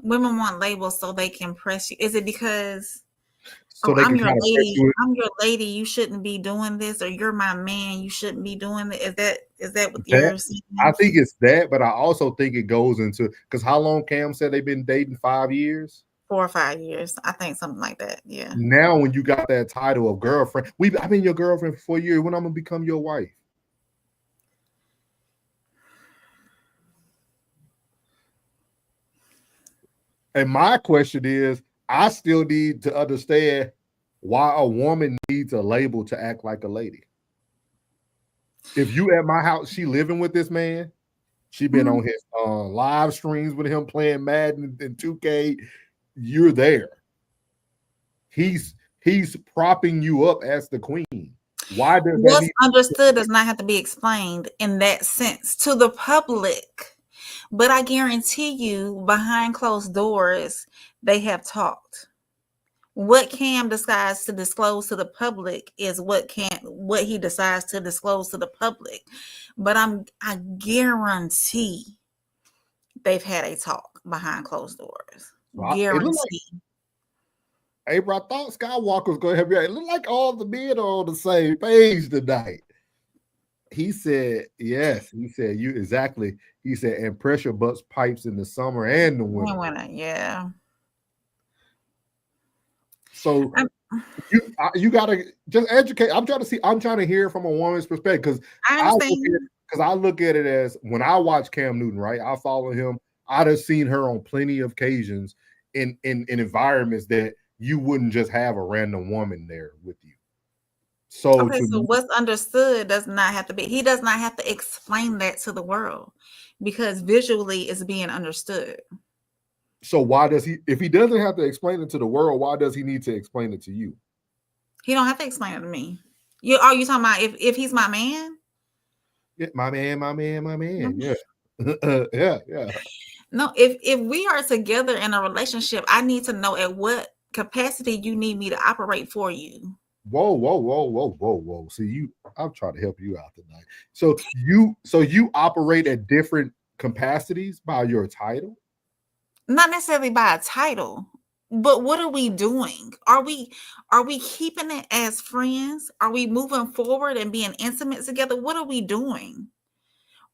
women want labels so they can press you. Is it because I'm your lady? I'm your lady. You shouldn't be doing this, or you're my man. You shouldn't be doing this. Is that what you're saying? I think it's that, but I also think it goes into because how long Cam said they've been dating? 5 years. 4 or 5 years. I think something like that. Yeah. Now, when you got that title of girlfriend, I've been your girlfriend for 4 years. When I'm gonna become your wife? And my question is, I still need to understand why a woman needs a label to act like a lady. If you at my house, she living with this man, she been on his live streams with him playing Madden and 2K, you're there. He's propping you up as the queen. Why does what's understood does not have to be explained in that sense to the public? But I guarantee you, behind closed doors, they have talked. What Cam decides to disclose to the public is what he decides to disclose to the public. But I guarantee they've had a talk behind closed doors. Guarantee. April, I thought Skywalker was going to help you out. It looked like all the men are on the same page tonight. He said, yes. He said, you exactly. He said, and pressure butts pipes in the summer and the winter. Yeah. So you gotta just educate. I'm trying to hear from a woman's perspective, because I look at it as when I watch Cam Newton, right? I follow him. I'd have seen her on plenty of occasions in environments that you wouldn't just have a random woman there with you. So Okay, so what's understood does not have to be. He does not have to explain that to the world because visually it's being understood. So why does he? If he doesn't have to explain it to the world, why does he need to explain it to you? He don't have to explain it to me. You talking about if he's my man? Yeah, my man. Mhm. Yeah. Yeah. No, if we are together in a relationship, I need to know at what capacity you need me to operate for you. Whoa. See, I'm trying to help you out tonight. So you operate at different capacities by your title? Not necessarily by a title, but what are we doing? Are we keeping it as friends? Are we moving forward and being intimate together? What are we doing?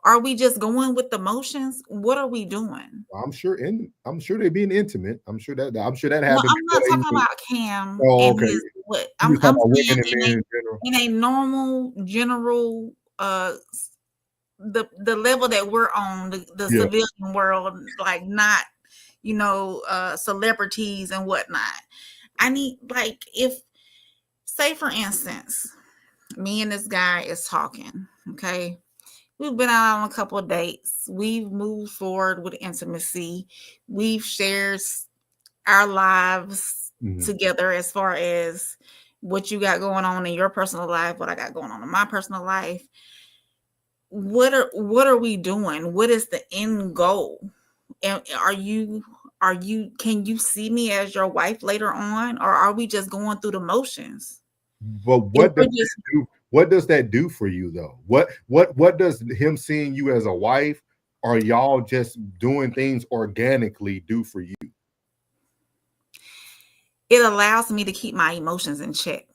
Are we just going with the motions? What are we doing? I'm sure they're being intimate. I'm sure that No, happened. I'm not talking about Cam Oh, and okay. his what You was I'm talking about women saying and men in general. in a normal general the level that we're on, the Yeah. civilian world, like not celebrities and whatnot. I need, like, if, say for instance, me and this guy is talking, okay, we've been out on a couple of dates, we've moved forward with intimacy, we've shared our lives together as far as what you got going on in your personal life, what I got going on in my personal life. What are we doing? What is the end goal? And can you see me as your wife later on, or are we just going through the motions? But what does that do for you though? What does him seeing you as a wife, or y'all just doing things organically, do for you? It allows me to keep my emotions in check.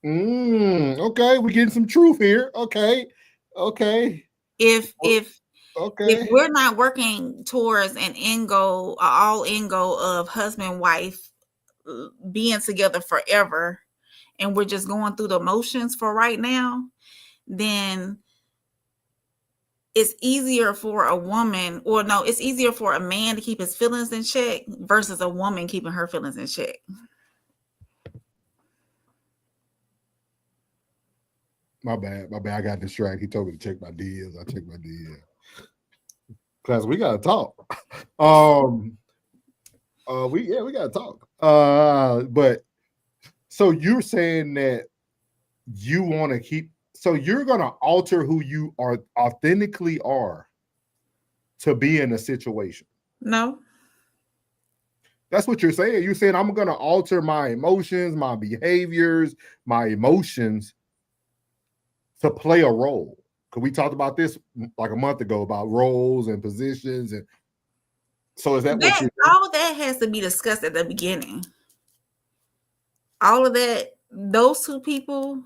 Okay, we're getting some truth here. Okay. If Okay. we're not working towards an end goal, all end goal of husband wife being together forever, and we're just going through the motions for right now, then it's easier for a woman, or no, it's easier for a man to keep his feelings in check versus a woman keeping her feelings in check. My bad. I got distracted. He told me to check my DMs. I checked my DMs. Class, we gotta talk. We gotta talk. But so you're saying that you want to keep, so you're gonna alter who you are authentically are to be in a situation. No. That's what you're saying. You're saying I'm gonna alter my emotions, my behaviors, my emotions to play a role. Because we talked about this like a month ago about roles and positions, and so is that what you're all of that has to be discussed at the beginning. All of that, those two people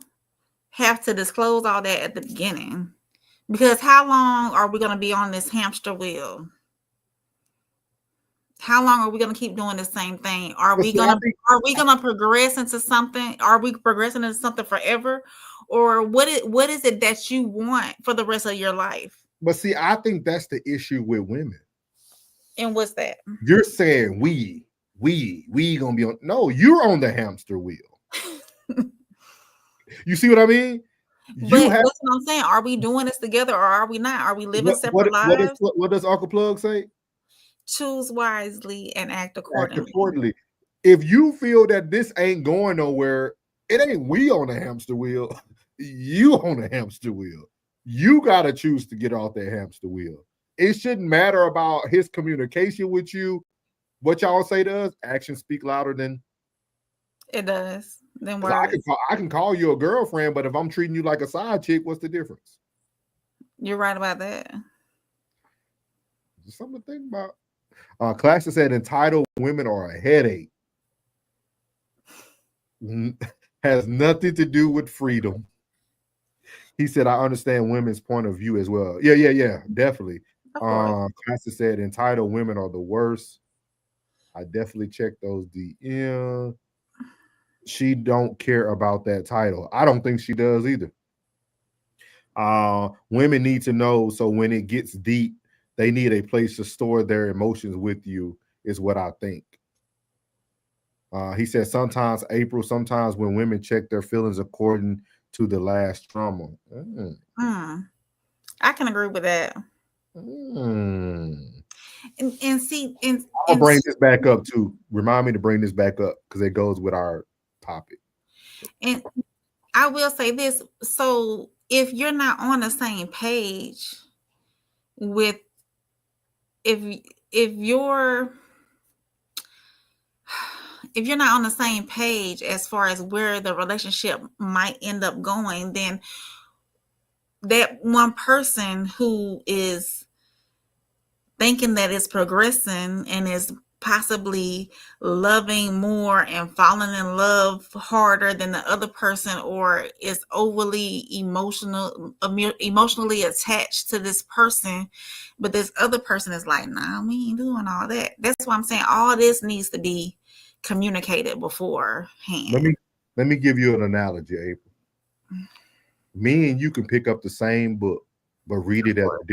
have to disclose all that at the beginning. Because how long are we going to be on this hamster wheel? How long are we going to keep doing the same thing? Are we going to progress into something? Are we progressing into something forever? Or what is it that you want for the rest of your life? But see, I think that's the issue with women. And what's that? You're saying we gonna be on. No, you're on the hamster wheel. You see what I mean? That's what I'm saying. Are we doing this together, or are we not? Are we living separate lives? What does Uncle Plug say? Choose wisely and act accordingly. If you feel that this ain't going nowhere, it ain't we on the hamster wheel. You on the hamster wheel. You got to choose to get off that hamster wheel. It shouldn't matter about his communication with you. What y'all say to us, actions speak louder than it does. Then words. I can call you a girlfriend, but if I'm treating you like a side chick, what's the difference? You're right about that. Just something to think about. Classic said entitled women are a headache. Has nothing to do with freedom. He said, I understand women's point of view as well. Yeah, definitely. Classic said entitled women are the worst. I definitely checked those DM. She don't care about that title. I don't think she does either. Women need to know, so when it gets deep, they need a place to store their emotions with you, is what I think. He said sometimes April, sometimes when women check their feelings according to the last trauma. I can agree with that. And see, I'll bring this back up too. Remind me to bring this back up because it goes with our topic. And I will say this. So if you're not on the same page with if you're not on the same page as far as where the relationship might end up going, then that one person who is thinking that it's progressing and is possibly loving more and falling in love harder than the other person, or is overly emotionally attached to this person, but this other person is like, nah, we ain't doing all that. That's why I'm saying all this needs to be communicated beforehand. Let me give you an analogy, April. Me and you can pick up the same book, but read it at a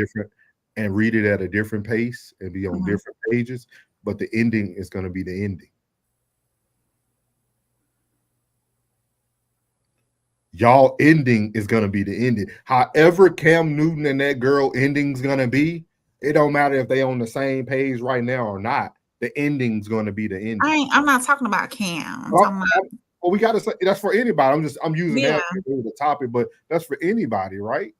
different pace and be on different pages, but the ending is going to be the ending. Y'all ending is going to be the ending. However Cam Newton and that girl ending's going to be, it don't matter if they on the same page right now or not. The ending's going to be the ending. I'm not talking about Cam. Well, we got to say that's for anybody. I'm using that as the topic, but that's for anybody, right?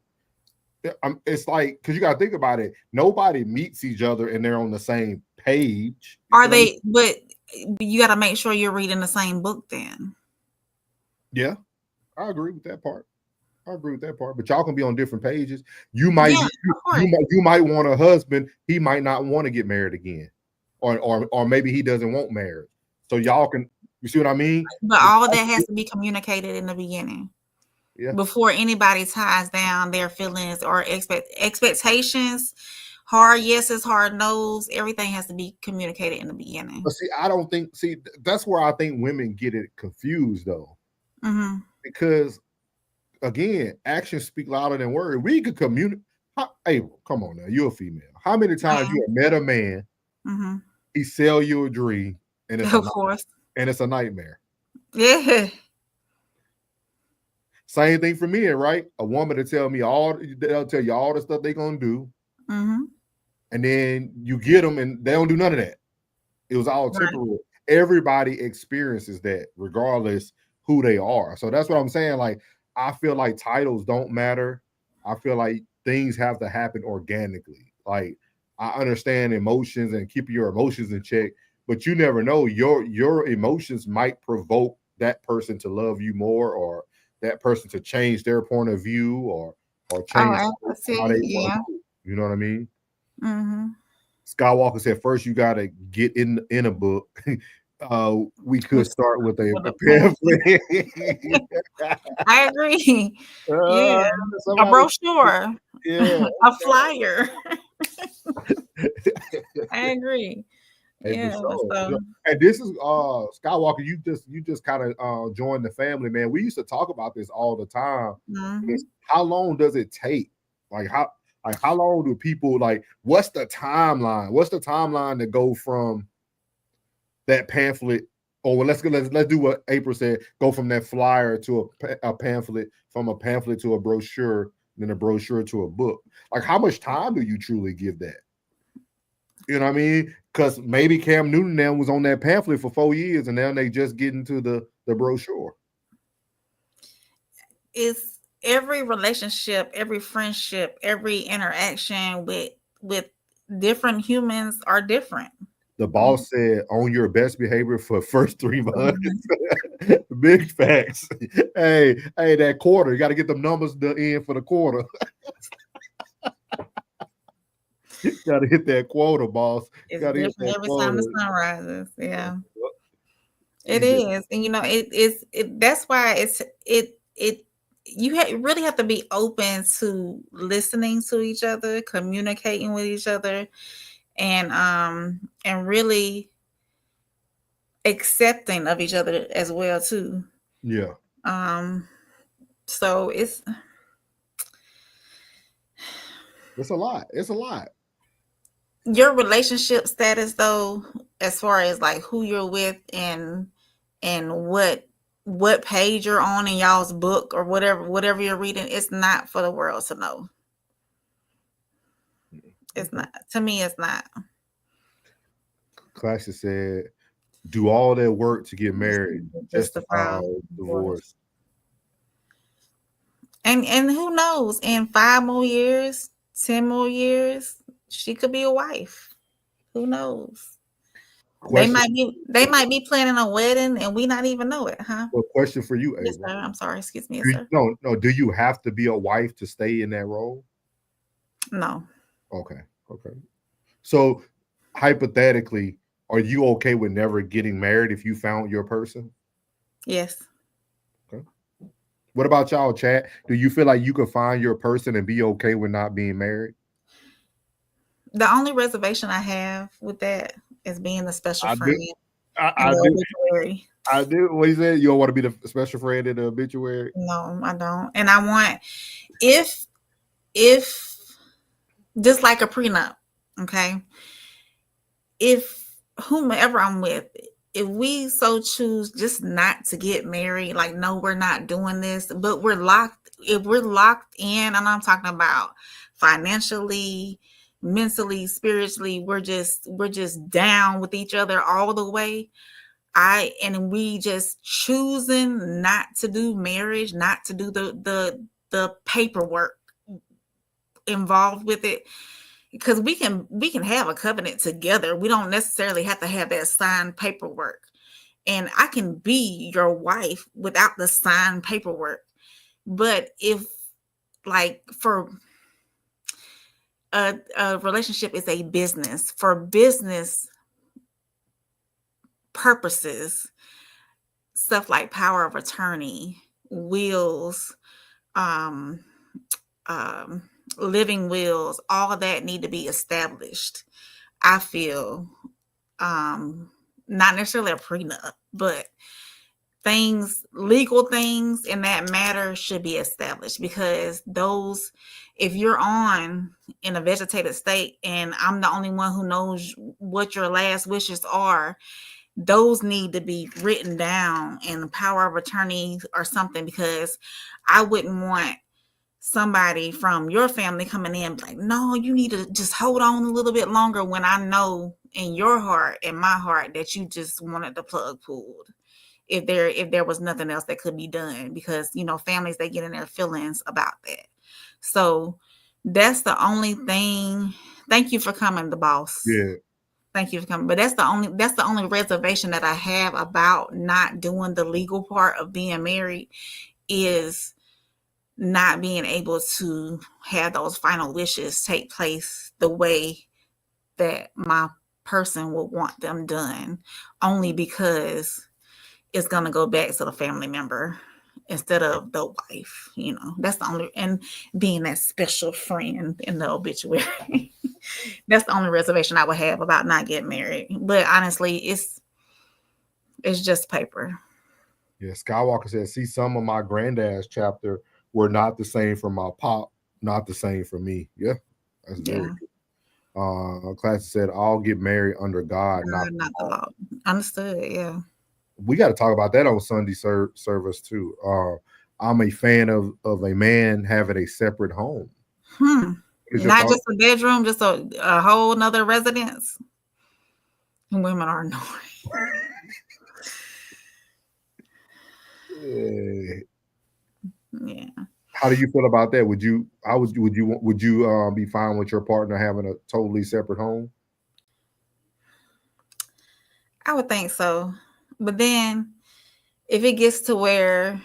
It's like, because you got to think about it. Nobody meets each other and they're on the same page. Are they? But you got to make sure you're reading the same book then. Yeah, I agree with that part. But y'all can be on different pages. You might want a husband. He might not want to get married again, or maybe he doesn't want marriage. So y'all can. You see what I mean? But all of that has to be communicated in the beginning. Yeah. Before anybody ties down their feelings or expectations, hard yeses, hard no's, everything has to be communicated in the beginning. But that's where I think women get it confused though. Because again, actions speak louder than words. We could communicate. Hey, come on now, you're a female. How many times you have met a man, he sell you a dream, and it's a nightmare. Yeah. Same thing for men, right? A woman to tell me they'll tell you all the stuff they're gonna do, and then you get them and they don't do none of that. It was all temporary. Everybody experiences that, regardless who they are. So that's what I'm saying. Like, I feel like titles don't matter. I feel like things have to happen organically. Like, I understand emotions and keep your emotions in check, but you never know. Your emotions might provoke that person to love you more, or that person to change their point of view, or change how they want to do. You know what I mean? Skywalker said, first you got to get in a book. We could start with a pamphlet. I agree. Yeah, a brochure. Yeah, a flyer. I agree. And this is Skywalker. You just kind of joined the family, man. We used to talk about this all the time. How long does it take? How long do people what's the timeline? What's the timeline to go from that pamphlet? Or let's do what April said. Go from that flyer to a pamphlet, from a pamphlet to a brochure, then a brochure to a book. Like, how much time do you truly give that? You know what I mean? Because maybe Cam Newton now was on that pamphlet for 4 years, and now they just get into the brochure. It's every relationship, every friendship, every interaction with different humans are different. The boss said, "On your best behavior for first 3 months." Big facts. Hey, that quarter, you got to get them numbers in for the quarter. Got to hit that quota, boss. It's different every time the sun rises. Yeah, it is, and that's why you really have to be open to listening to each other, communicating with each other, and really accepting of each other as well too. Yeah. So it's a lot. It's a lot. Your relationship status, though, as far as who you're with and and what page you're on in y'all's book or whatever you're reading. It's not for the world to know. It's not. To me, it's not. Classic said, do all that work to get married, just to file divorce. And who knows? In 5 more years, 10 more years, she could be a wife. Who knows? Question. They might be planning a wedding and we not even know it, huh? Well, question for you, Yes, Abel. sir. I'm sorry. Excuse me, yes, sir. No. Do you have to be a wife to stay in that role? No. Okay. So hypothetically, are you okay with never getting married if you found your person? Yes. Okay. What about y'all, chat? Do you feel like you could find your person and be okay with not being married? The only reservation I have with that is being the special friend. I do. What you said? You don't want to be the special friend in the obituary? No, I don't. And I want, if just like a prenup, okay? If whomever I'm with, if we so choose just not to get married, like, no, we're not doing this, but if we're locked in, and I'm talking about financially, mentally, spiritually, we're just down with each other all the way. And we just choosing not to do marriage, not to do the paperwork involved with it, because we can have a covenant together. We don't necessarily have to have that signed paperwork. And I can be your wife without the signed paperwork. But if, like, for a relationship is a business, for business purposes, stuff like power of attorney, wills, living wills, all of that need to be established. I feel, not necessarily a prenup, but legal things in that matter should be established, because those, if you're in a vegetative state and I'm the only one who knows what your last wishes are, those need to be written down in the power of attorney or something, because I wouldn't want somebody from your family coming in like, no, you need to just hold on a little bit longer, when I know in your heart and my heart that you just wanted the plug pulled. If there was nothing else that could be done, because, families, they get in their feelings about that. So that's the only thing. Thank you for coming, the boss. Yeah. Thank you for coming. But that's the only reservation that I have about not doing the legal part of being married, is not being able to have those final wishes take place the way that my person would want them done, only because it's going to go back to the family member instead of the wife. That's the only, and being that special friend in the obituary. That's the only reservation I would have about not getting married. But honestly, it's just paper. Yeah, Skywalker said, see, some of my granddad's chapter were not the same for my pop, not the same for me. Yeah, that's very good. Classic said, I'll get married under God, not the law. Understood, yeah. We got to talk about that on Sunday service too. I'm a fan of a man having a separate home. Not just a bedroom, just a whole nother residence. Women are annoying. Yeah. How do you feel about that? Would you be fine with your partner having a totally separate home? I would think so. But then if it gets to where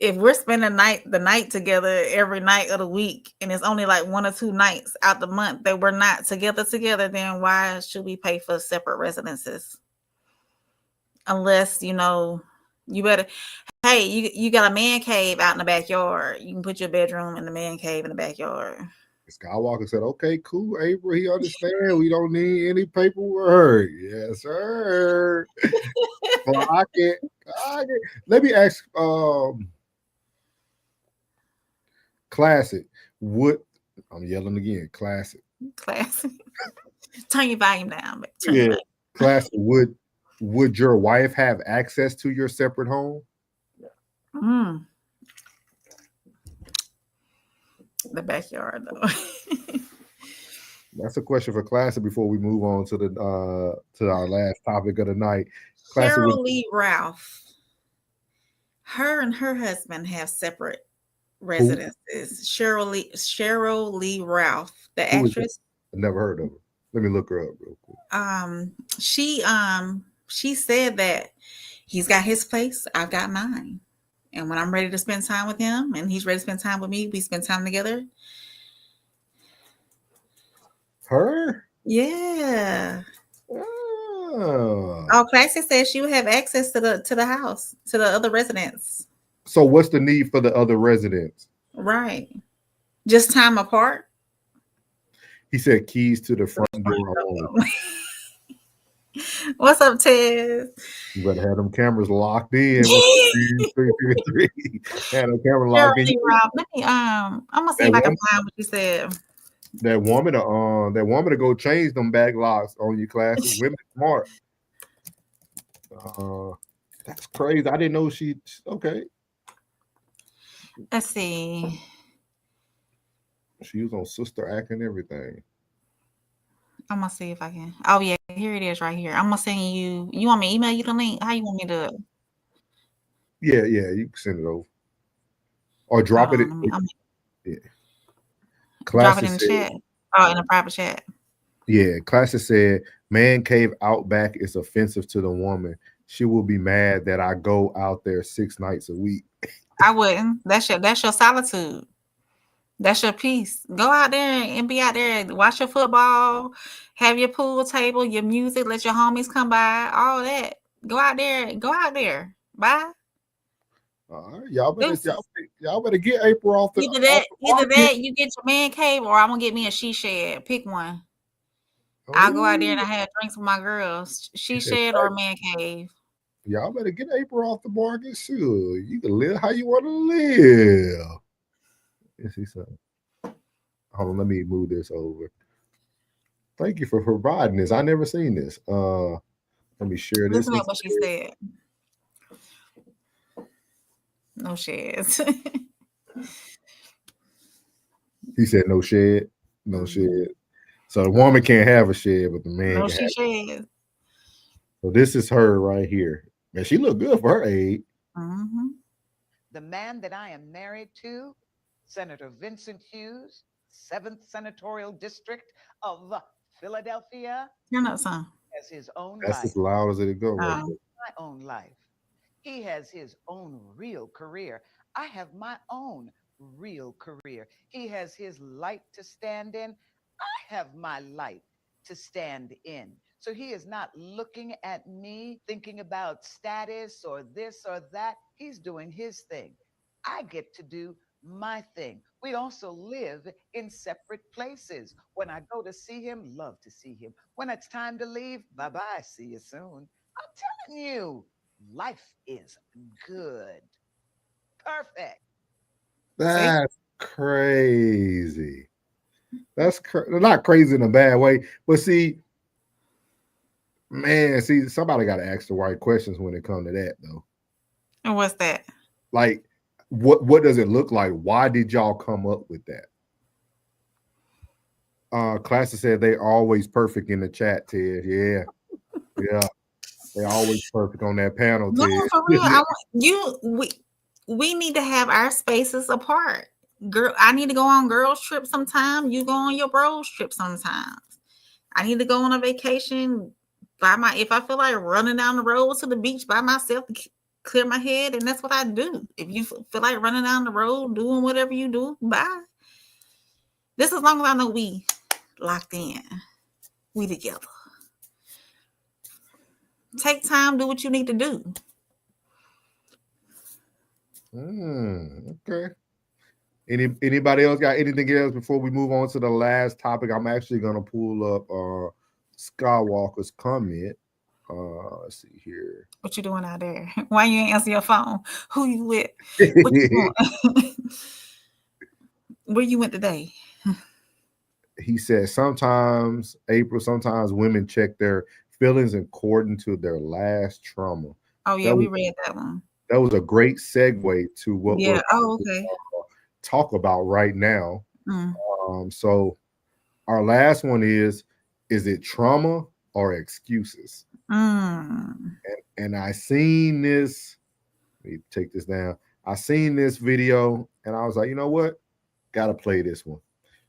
if we're spending the night together every night of the week, and it's only like 1 or 2 nights out the month that we're not together, then why should we pay for separate residences? Unless, you better, hey, you got a man cave out in the backyard. You can put your bedroom in the man cave in the backyard. Skywalker said, okay, cool, April, he understands. We don't need any paperwork. Yes, sir. Well, I can. Let me ask Classic. I'm yelling again. Classic. Turn your volume down. Classic. Would your wife have access to your separate home? The backyard, though. That's a question for Classic before we move on to the to our last topic of the night. Classic, Cheryl Lee Ralph. Her and her husband have separate residences. Cheryl Lee Ralph, the actress. I never heard of her. Let me look her up real quick. She said that he's got his place, I've got mine. And when I'm ready to spend time with him and he's ready to spend time with me, we spend time together. Her? Yeah. Oh, Classic says she would have access to the house, to the other residents. So what's the need for the other residents? Right. Just time apart. He said keys to the front door only. What's up, Tez? You better have them cameras locked in. Have them cameras locked in. Let me I'm gonna see if I can find what you said. That woman to go change them back locks on your Classic. Women smart. That's crazy. I didn't know she. Okay. Let's see. She was on Sister Act and everything. I'm gonna see if I can. Oh yeah, here it is right here. I'm gonna send you. You want me to email you the link? How you want me to? Yeah, you can send it over. Or drop it. Yeah. Drop it in the chat. Oh, in a private chat. Yeah, Classic said, "Man cave Outback is offensive to the woman. She will be mad that I go out there 6 nights a week." I wouldn't. That's your solitude. That's your peace. Go out there and be out there. Watch your football. Have your pool table, your music. Let your homies come by. All that. Go out there. Bye. All right, y'all better get April off the. Either that, you get your man cave, or I'm gonna get me a she shed. Pick one. I'll go out there and I have drinks with my girls. She shed or man cave. Y'all better get April off the market. Sure, you can live how you want to live. Let's see something. Hold on, let me move this over. Thank you for providing this. I never seen this. Let me share this. Listen to what she said. No sheds. He said no shed. No shed. So the woman can't have a shed, but the man no, can she shed. So this is her right here. Man, she look good for her age. Mm-hmm. The man that I am married to, Senator Vincent Hughes, 7th Senatorial District of Philadelphia. You're not son. Has his own That's life. as loud as it go. My own life. He has his own real career. I have my own real career. He has his light to stand in. I have my light to stand in. So he is not looking at me thinking about status or this or that. He's doing his thing. I get to do my thing. We also live in separate places. When I go to see him, love to see him. When it's time to leave, bye-bye, see you soon. I'm telling you, life is good. Perfect. That's crazy. That's not crazy in a bad way, but see, man, somebody got to ask the right questions when it comes to that, though. And what's that? Like, what does it look like? Why did y'all come up with that? Classic said they always perfect in the chat, Ted. Yeah. They always perfect on that panel, Ted. No, for real. We need to have our spaces apart. Girl, I need to go on girls' trip sometime. You go on your bros trip sometimes. I need to go on a vacation if I feel like running down the road to the beach by myself to clear my head, and that's what I do. If you feel like running down the road, doing whatever you do, bye. This as long as I know we locked in. We together. Take time, do what you need to do. Okay. Anybody else got anything else before we move on to the last topic? I'm actually gonna pull up Skywalker's comment. Let's see here. What you doing out there? Why you ain't answer your phone? Who you with? What you doing? Where you went today? He said sometimes women check their feelings according to their last trauma. Oh yeah, That we was, read that one. that was a great segue to what we're Yeah. Oh, okay. talk about right now. Mm. So our last one is it trauma or excuses? Mm. And I seen this. Let me take this down. I seen this video and I was like, you know what? Gotta play this one.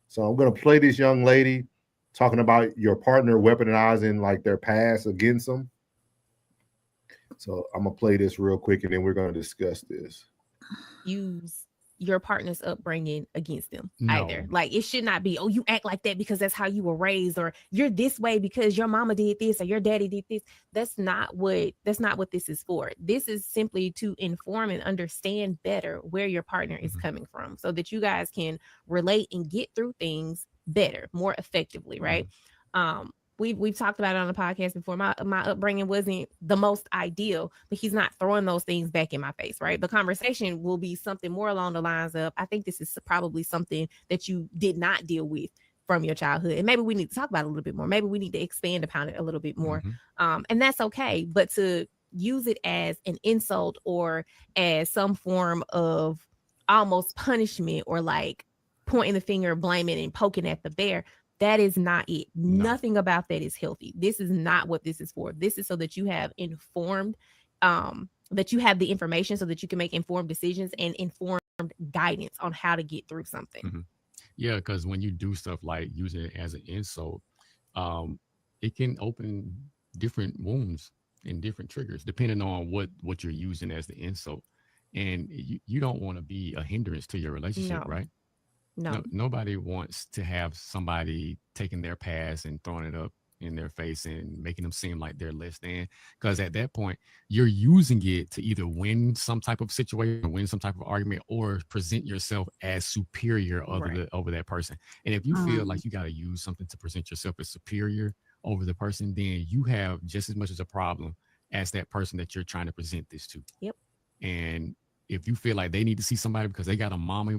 So I'm gonna play this young lady talking about your partner weaponizing like their past against them. So I'm gonna play this real quick and then we're gonna discuss this. Use your partner's upbringing against them No. either. Like it should not be, oh, you act like that because that's how you were raised, or you're this way because your mama did this or your daddy did this. That's not what this is for. This is simply to inform and understand better where your partner is coming from so that you guys can relate and get through things better, more effectively, right? We've talked about it on the podcast before. My upbringing wasn't the most ideal, but he's not throwing those things back in my face, right? The conversation will be something more along the lines of, I think this is probably something that you did not deal with from your childhood, and maybe we need to talk about it a little bit more. Maybe we need to expand upon it a little bit more, and that's okay. But to use it as an insult or as some form of almost punishment or like pointing the finger, blaming and poking at the bear, that is not it. Nothing about that is healthy. This is not what this is for. This is so that you have informed, that you have the information so that you can make informed decisions and informed guidance on how to get through something. Yeah, because when you do stuff like using it as an insult, it can open different wounds and different triggers depending on what you're using as the insult. And you don't want to be a hindrance to your relationship, right? No. Nobody wants to have somebody taking their past and throwing it up in their face and making them seem like they're less than, because at that point you're using it to either win some type of situation or win some type of argument or present yourself as superior over that person. And if you feel like you got to use something to present yourself as superior over the person, then you have just as much as a problem as that person that you're trying to present this to. Yep. And if you feel like they need to see somebody because they got a mommy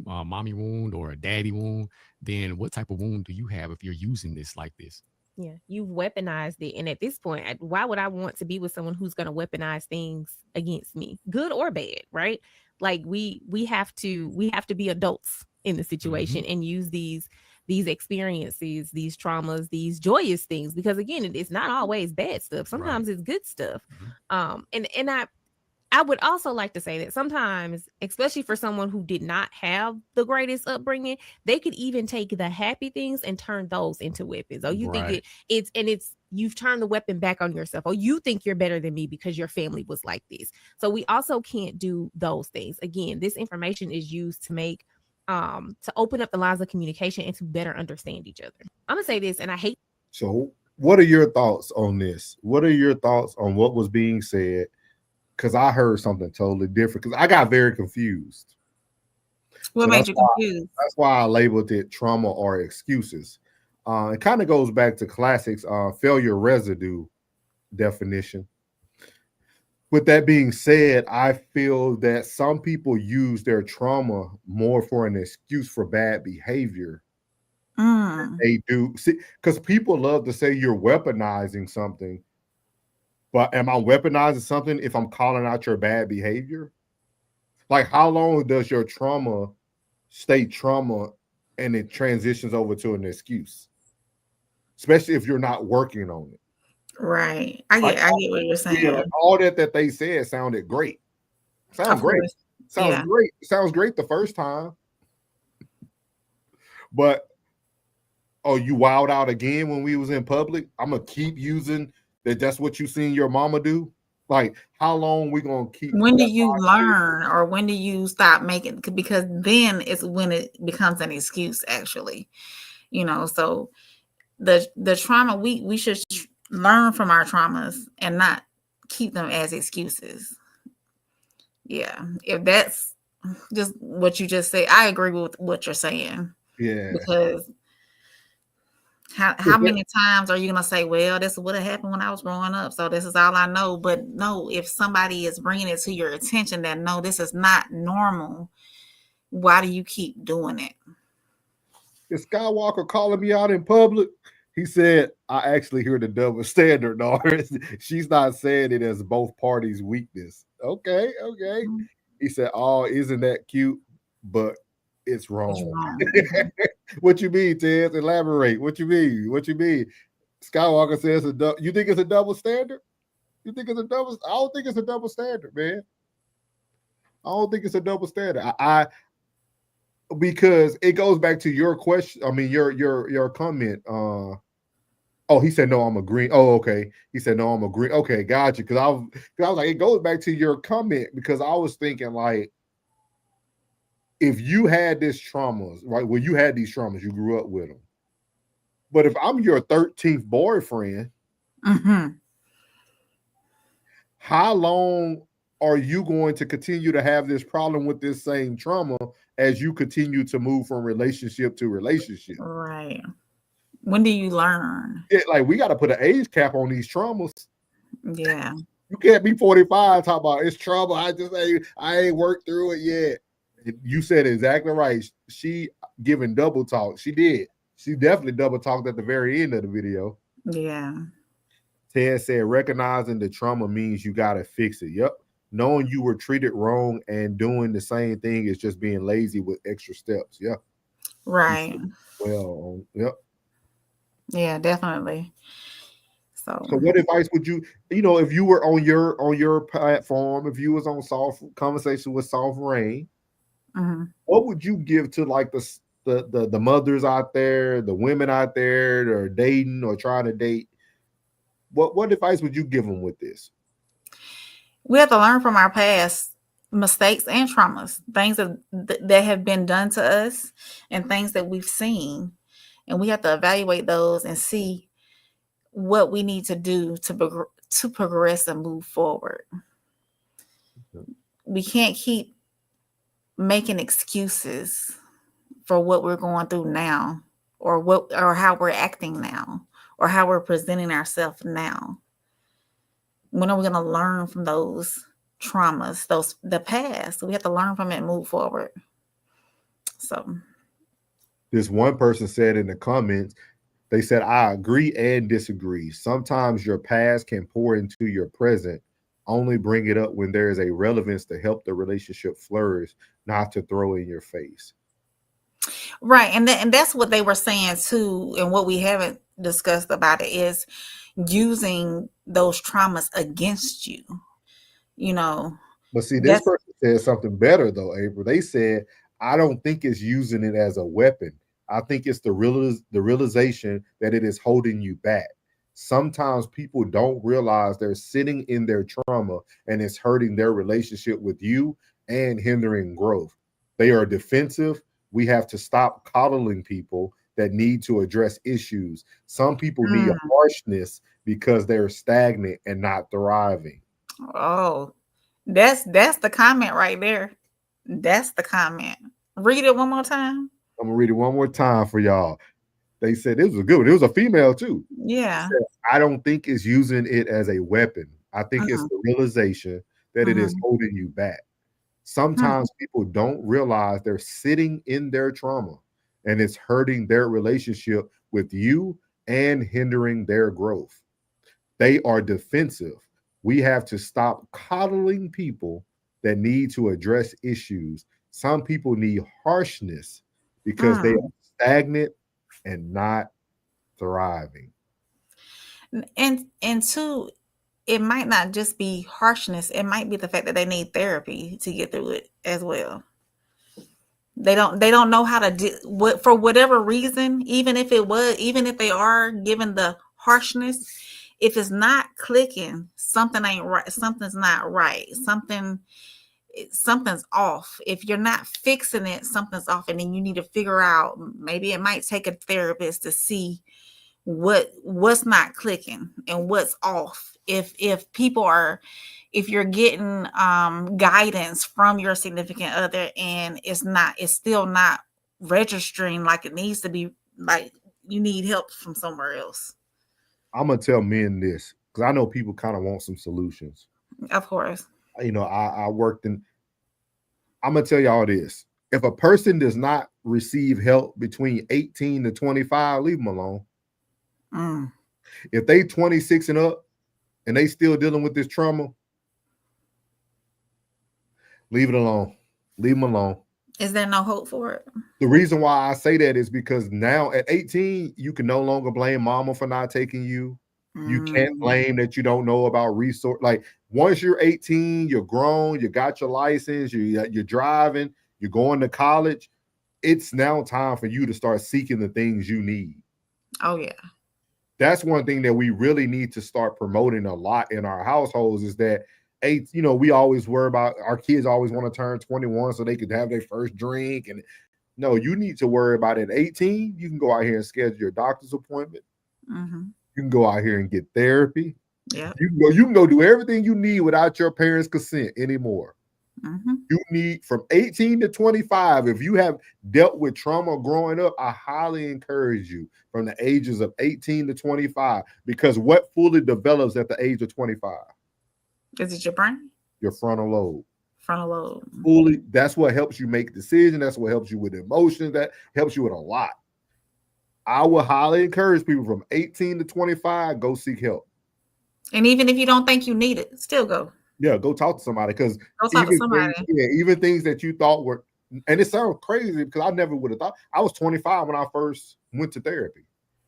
wound or a daddy wound, then what type of wound do you have if you're using this like this? Yeah, you've weaponized it. And at this point, why would I want to be with someone who's going to weaponize things against me, good or bad, right? Like we have to be adults in the situation and use these experiences, these traumas, these joyous things, because again, it's not always bad stuff. Sometimes it's good stuff. And I would also like to say that sometimes, especially for someone who did not have the greatest upbringing, they could even take the happy things and turn those into weapons. Oh, you think you've turned the weapon back on yourself. Oh, you think you're better than me because your family was like this. So we also can't do those things. Again, this information is used to make to open up the lines of communication and to better understand each other. I'm gonna say this, and I hate. So what are your thoughts on this? What are your thoughts on what was being said? Because I heard something totally different. Because I got very confused. What made you confused? That's why I labeled it trauma or excuses. It kind of goes back to classics failure residue definition. With that being said, I feel that some people use their trauma more for an excuse for bad behavior. They do, because people love to say you're weaponizing something. But am I weaponizing something if I'm calling out your bad behavior? Like, how long does your trauma stay trauma and it transitions over to an excuse? Especially if you're not working on it. Right. I get what you're saying. Yeah, all that they said sounded great. Sounds great. Sounds great. Sounds great the first time. But, oh, you wild out again when we was in public? I'm going to keep using that's what you seen your mama do. Like, how long we gonna keep? When do you learn, or when do you stop making? Because then it's when it becomes an excuse, actually. So the trauma, we should learn from our traumas and not keep them as excuses. Yeah, if that's just what you just say, I agree with what you're saying. Yeah, because. How many times are you going to say, well, this would have happened when I was growing up, so this is all I know? But no, if somebody is bringing it to your attention that, no, this is not normal, why do you keep doing it? Is Skywalker calling me out in public? He said, I actually hear the double standard, Norris. She's not saying it as both parties' weakness. Okay. He said, oh, isn't that cute? But it's wrong. What you mean, Ted? Elaborate. What you mean? Skywalker says, you think it's a double standard? You think it's a double? I don't think it's a double standard, man. I don't think it's a double standard. Because it goes back to your question. I mean, your comment. Oh, he said no, I'm agreeing. Oh, okay. He said no, I'm agreeing. Okay, got you. Because I was like, it goes back to your comment because I was thinking like, if you had this traumas, right? Well, you had these traumas, you grew up with them. But if I'm your 13th boyfriend, how long are you going to continue to have this problem with this same trauma as you continue to move from relationship to relationship? Right. When do you learn? Yeah, like we got to put an age cap on these traumas. Yeah. You can't be 45 talking about it's trouble. I ain't worked through it yet. You said exactly right. She giving double talk. She did. She definitely double talked at the very end of the video. Yeah. Ted said recognizing the trauma means you got to fix it. Yep. Knowing you were treated wrong and doing the same thing is just being lazy with extra steps. Yeah. Right. Well, yep. Yeah, definitely. So what advice would you, if you were on your platform, if you was on Soft Conversation with Soft Rain, what would you give to like the mothers out there, the women out there that are dating or trying to date? What advice would you give them with this? We have to learn from our past mistakes and traumas, things that have been done to us and things that we've seen. And we have to evaluate those and see what we need to do to progress and move forward. We can't keep making excuses for what we're going through now or how we're acting now or how we're presenting ourselves now. When are we going to learn from those traumas, the past? We have to learn from it and move forward. So this one person said in the comments, they said, I agree and disagree. Sometimes your past can pour into your present. Only bring it up when there is a relevance to help the relationship flourish, not to throw in your face. Right. And that's what they were saying too. And what we haven't discussed about it is using those traumas against you, But see, this person said something better though, April. They said, I don't think it's using it as a weapon. I think it's the realization that it is holding you back. Sometimes people don't realize they're sitting in their trauma and it's hurting their relationship with you and hindering growth. They are defensive. We have to stop coddling people that need to address issues. Some people need harshness because they're stagnant and not thriving. Oh, that's the comment right there. That's the comment. Read it one more time. I'm gonna read it one more time for y'all. They said this was good. It was a female too. Yeah. Said, I don't think it's using it as a weapon. I think it's the realization that it is holding you back. Sometimes people don't realize they're sitting in their trauma and it's hurting their relationship with you and hindering their growth. They are defensive. We have to stop coddling people that need to address issues. Some people need harshness because they are stagnant and not thriving. And two, it might not just be harshness. It might be the fact that they need therapy to get through it as well. They don't know how to do for whatever reason, even if they are given the harshness, if it's not clicking, something ain't right. Something's not right. Something's off. If you're not fixing it, something's off. And then you need to figure out, maybe it might take a therapist to see what's not clicking and what's off. If you're getting guidance from your significant other and it's still not registering like it needs to be, like you need help from somewhere else. I'm gonna tell men this because I know people kind of want some solutions. Of course. I worked in. I'm gonna tell y'all this: if a person does not receive help between 18 to 25, leave them alone. Mm. If they 26 and up and they still dealing with this trauma, leave it alone. Leave them alone. Is there no hope for it? The reason why I say that is because now at 18, you can no longer blame mama for not taking you. You can't blame that you don't know about resource. Like once you're 18, you're grown, you got your license, you're driving, you're going to college. It's now time for you to start seeking the things you need. Oh yeah. That's one thing that we really need to start promoting a lot in our households is that we always worry about our kids always want to turn 21 so they could have their first drink. And no, you need to worry about at 18. You can go out here and schedule your doctor's appointment. Mm-hmm. You can go out here and get therapy. Yeah. You can go do everything you need without your parents' consent anymore. Mm-hmm. You need from 18 to 25. If you have dealt with trauma growing up, I highly encourage you from the ages of 18 to 25, because what fully develops at the age of 25? Is it your brain? Your frontal lobe. Frontal lobe. Fully, that's what helps you make decisions. That's what helps you with emotions. That helps you with a lot. I would highly encourage people from 18 to 25, go seek help. And even if you don't think you need it, still go. Yeah, go talk to somebody, because even things that you thought were, and it sounds crazy because I never would have thought. I was 25 when I first went to therapy.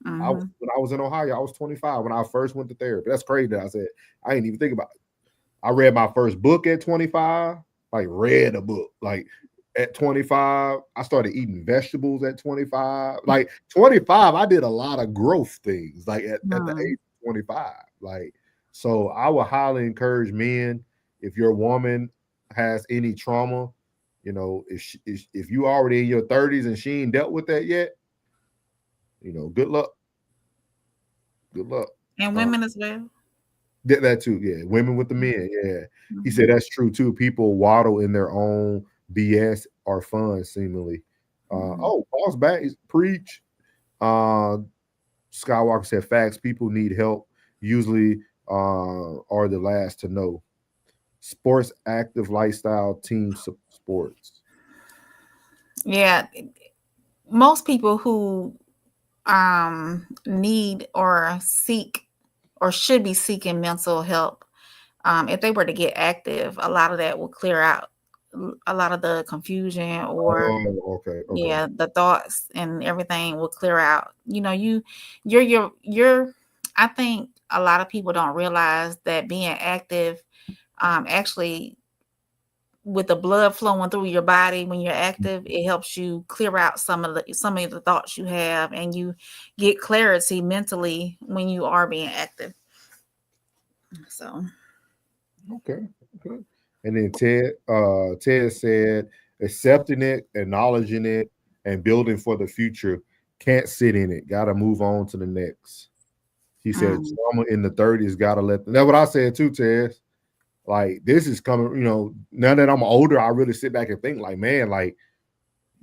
Mm-hmm. When I was in Ohio, I was 25 when I first went to therapy. That's crazy that I said I didn't even think about it. I read my first book at 25, like read a book. Like at 25, I started eating vegetables at 25. Like 25, I did a lot of growth things, like at the age of 25. Like, so I would highly encourage men, if your woman has any trauma, if you already in your 30s and she ain't dealt with that yet, good luck. Good luck. And women as well. That too, yeah. Women with the men, yeah. He said that's true too. People waddle in their own BS or fun, seemingly. Oh, Paul's back. Preach. Skywalker said facts. People need help. Usually are the last to know. Sports, active lifestyle, team sports. Yeah. Most people who need or seek or should be seeking mental help, if they were to get active, a lot of that will clear out a lot of the confusion or yeah, the thoughts and everything will clear out. I think a lot of people don't realize that being active, actually with the blood flowing through your body when you're active, it helps you clear out some of the thoughts you have, and you get clarity mentally when you are being active. So okay. And then Ted said accepting it, acknowledging it, and building for the future. Can't sit in it. Got to move on to the next. He said trauma in the 30s, got to let them. That's what I said too, Ted. Like, this is coming, now that I'm older, I really sit back and think like, man, like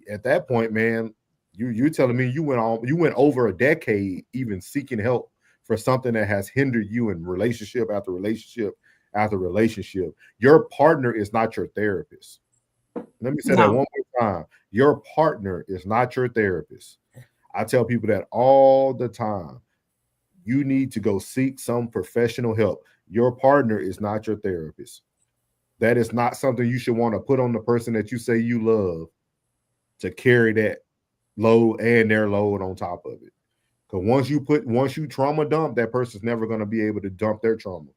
at that point, man, you're telling me you went over a decade even seeking help for something that has hindered you in relationship after relationship after relationship. Your partner is not your therapist. Let me say that one more time. Your partner is not your therapist. I tell people that all the time. You need to go seek some professional help. Your partner is not your therapist. That is not something you should want to put on the person that you say you love to carry that load and their load on top of it. Because once you trauma dump, that person's never going to be able to dump their trauma.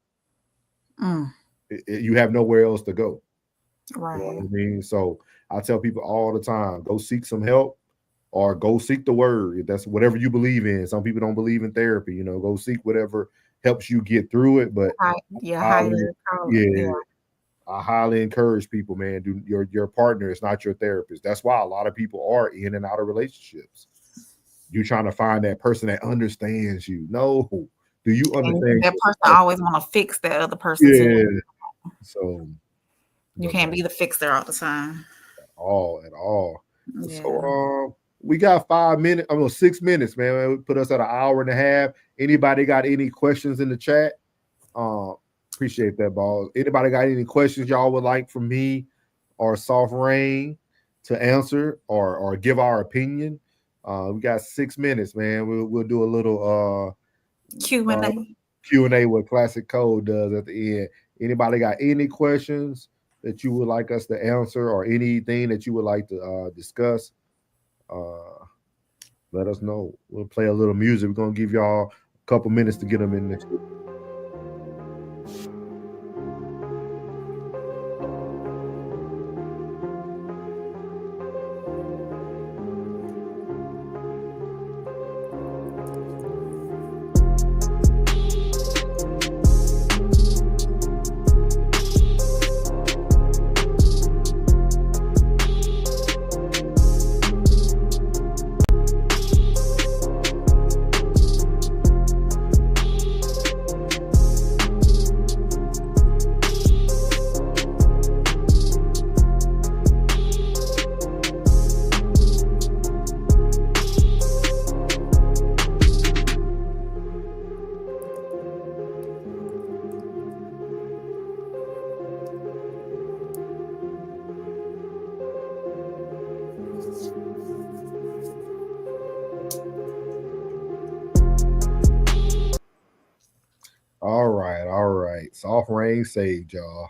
You have nowhere else to go. Right. You know what I mean? So I tell people all the time, go seek some help or go seek the word. If that's whatever you believe in. Some people don't believe in therapy, go seek whatever helps you get through it. But I highly encourage people, man. Your partner is not your therapist. That's why a lot of people are in and out of relationships. You're trying to find that person that understands you. No, do you understand? And that person always want to fix that other person too. So you can't be the fixer all the time. At all. Yeah. So we got 6 minutes, man. We put us at an hour and a half. Anybody got any questions in the chat? Appreciate that, ball. Anybody got any questions y'all would like from me or Soft Rain to answer or give our opinion? We got 6 minutes, man. We'll do a little Q&A. Q&A, what Classic Code does at the end. Anybody got any questions that you would like us to answer, or anything that you would like to discuss? Let us know. We'll play a little music. We're gonna give y'all a couple minutes to get them in next week. All right. Soft rain saved y'all.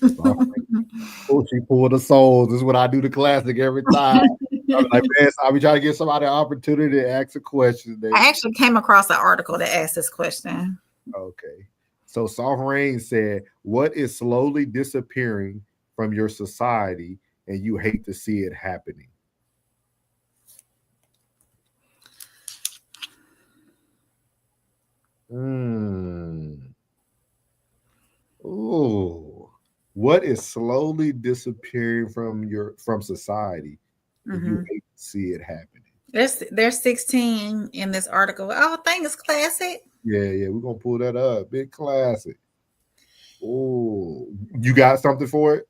Oh, she pulled the souls. This is what I do to Classic every time. I'm like, man, I'll be trying to give somebody an opportunity to ask a question. I actually came across an article that asked this question. Okay. So Soft Rain said, what is slowly disappearing from your society and you hate to see it happening? Ooh. What is slowly disappearing from society and you hate to see it happening? There's 16 in this article. Oh, thing is Classic. Yeah, we're gonna pull that up. Big Classic. Oh, you got something for it?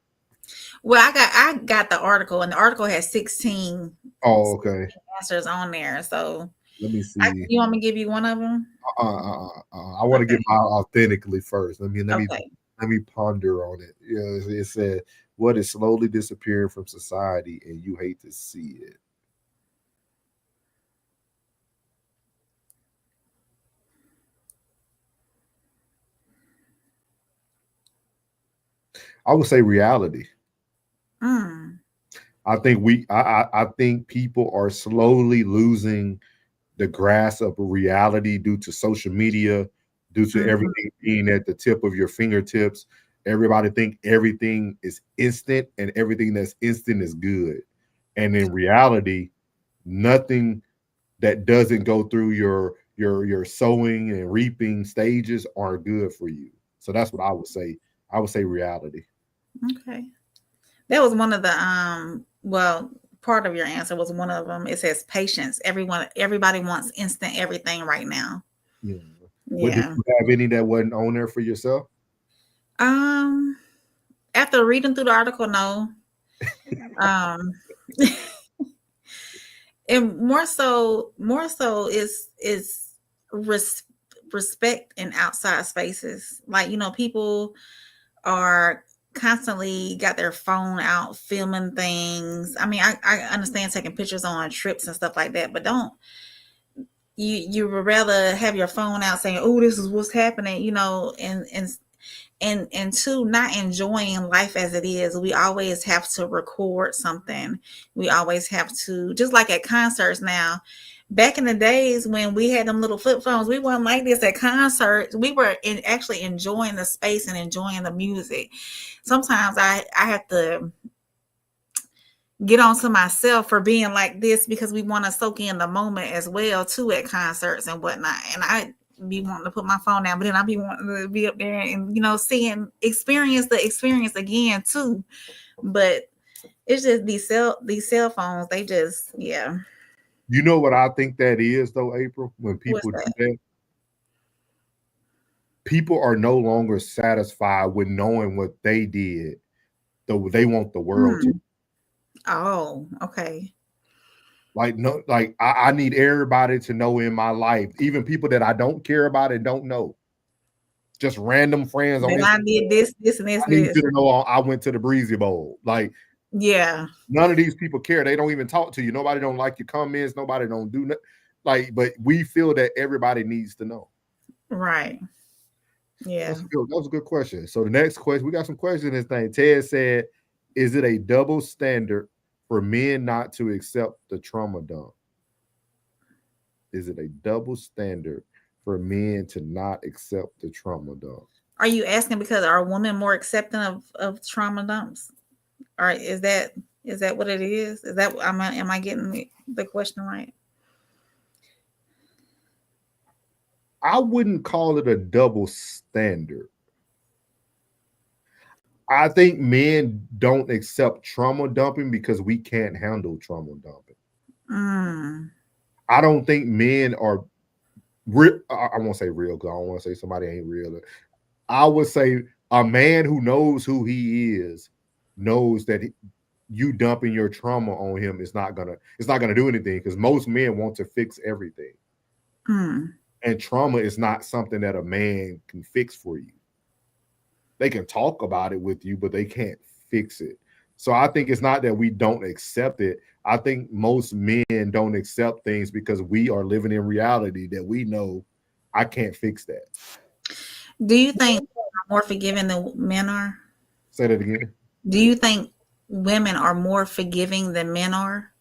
Well, I got the article, and the article has 16 answers on there. So let me see. You want me to give you one of them? I want to get mine authentically first. Let me ponder on it. It said, what is slowly disappearing from society and you hate to see it? I would say reality. I think people are slowly losing the grasp of reality due to social media, due to everything being at the tip of your fingertips. Everybody think everything is instant, and everything that's instant is good. And in reality, nothing that doesn't go through your sowing and reaping stages are good for you. So that's what I would say. I would say reality. Okay. That was one of the part of your answer was one of them. It says patience. Everybody wants instant everything right now. Yeah. Did you have any that wasn't on there for yourself? After reading through the article, no. And more so is respect in outside spaces. Like, people are constantly got their phone out filming things. I mean, I understand taking pictures on trips and stuff like that, but don't you would rather have your phone out saying, oh, this is what's happening, and two, not enjoying life as it is. We always have to record something. We always have to, just like at concerts now. Back in the days when we had them little flip phones, we weren't like this at concerts. We were actually enjoying the space and enjoying the music. Sometimes I have to get on to myself for being like this because we want to soak in the moment as well too at concerts and whatnot. And I be wanting to put my phone down, but then I be wanting to be up there and experience the experience again too. But it's just these cell phones, they just You know what I think that is though, April? When people do that, people are no longer satisfied with knowing what they did, though they want the world to. Oh, okay. I need everybody to know in my life, even people that I don't care about and don't know, just random friends. And I did this, and this. I need you to know I went to the Breezy Bowl. None of these people care. They don't even talk to you. Nobody don't like your comments. Nobody don't do nothing. But we feel that everybody needs to know. Right. Yeah. That was a good question. So the next question, we got some questions in this thing. Ted said, is it a double standard for men not to accept the trauma dump? Is it a double standard for men to not accept the trauma dump? Are you asking because are women more accepting of trauma dumps? Or is that what it is? Is that am I getting the question right? I wouldn't call it a double standard. I think men don't accept trauma dumping because we can't handle trauma dumping. Mm. I don't think men are real. I won't say real because I don't want to say somebody ain't real. I would say a man who knows who he is knows that you dumping your trauma on him is not gonna do anything, because most men want to fix everything. Mm. And trauma is not something that a man can fix for you. They can talk about it with you, but they can't fix it. So I think it's not that we don't accept it. I think most men don't accept things because we are living in reality that we know I can't fix that. Do you think more forgiving than men are? Say that again. Do you think women are more forgiving than men are?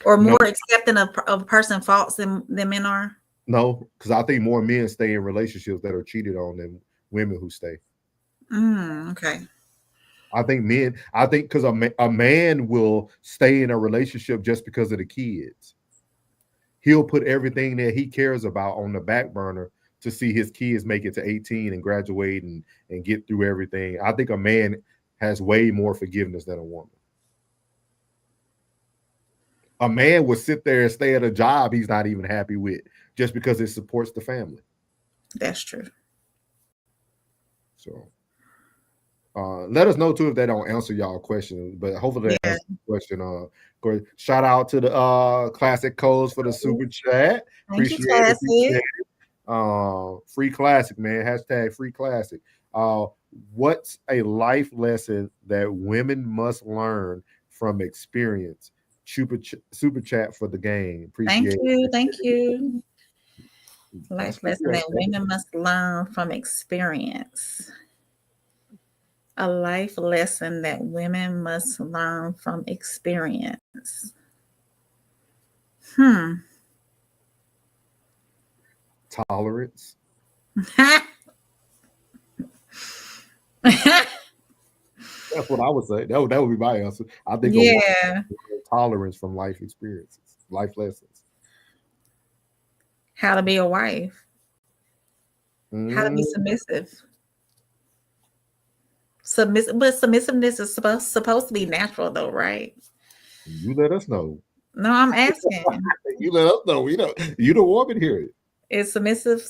Or more accepting of a person's faults than men are? No, because I think more men stay in relationships that are cheated on than women who stay. Okay. I think because a man will stay in a relationship just because of the kids. He'll put everything that he cares about on the back burner to see his kids make it to 18 and graduate and get through everything. I think a man has way more forgiveness than a woman. A man would sit there and stay at a job he's not even happy with just because it supports the family. That's true. So let us know too if they don't answer y'all questions, but hopefully they answer the question. Shout out to the Classic Codes for the super chat. Appreciate it. Free classic, man. Hashtag free classic. What's a life lesson that women must learn from experience? Super chat for the game. Appreciate it. Thank you. Life lesson that women must learn from experience. A life lesson that women must learn from experience. Tolerance. That's what I would say. That would be my answer. I think tolerance from life experiences, life lessons. How to be a wife. How to be submissive. But submissiveness is supposed to be natural, though, right? You let us know. No, I'm asking. You let us know. You the woman here. Is submissive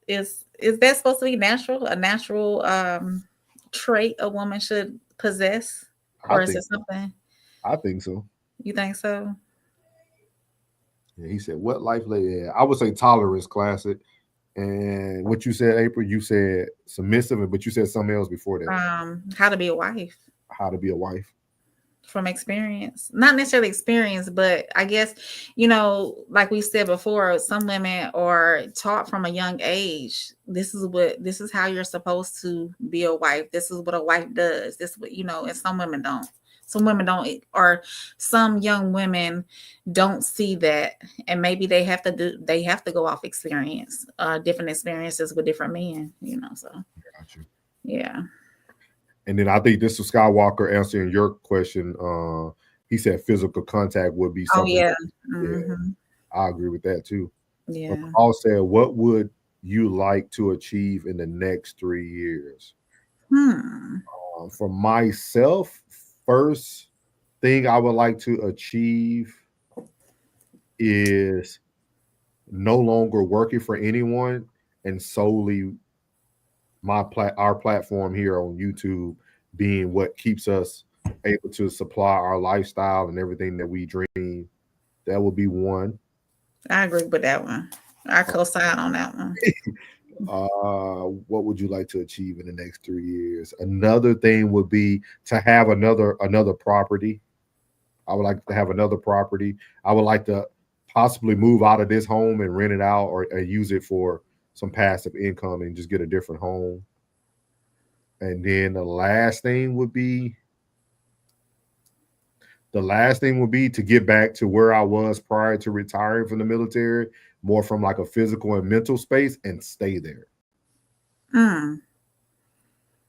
is that supposed to be natural? A natural trait a woman should possess, or is it something? I think so. You think so? Yeah, he said, "What life lesson?" Yeah, I would say tolerance, classic. And what you said, April, you said submissive, but you said something else before that. How to be a wife. How to be a wife. From experience, not necessarily experience, but I guess, like we said before, some women are taught from a young age. This is how you're supposed to be a wife. This is what a wife does. This is what, and some women don't. Some women don't, or some young women don't see that, and maybe they have to go off experience, different experiences with different men, so. Got you. Yeah. And then I think this was Skywalker answering your question. He said physical contact would be something. Oh, yeah. Yeah, I agree with that too. Yeah. Paul said, what would you like to achieve in the next 3 years? For myself, first thing I would like to achieve is no longer working for anyone and solely our platform here on YouTube being what keeps us able to supply our lifestyle and everything that we dream. That would be one. I agree with that one. I co-sign on that one. What would you like to achieve in the next 3 years? Another thing would be to have another property. I would like to have another property. I would like to possibly move out of this home and rent it out or use it for some passive income and just get a different home. And then the last thing would be to get back to where I was prior to retiring from the military, more from like a physical and mental space, and stay there.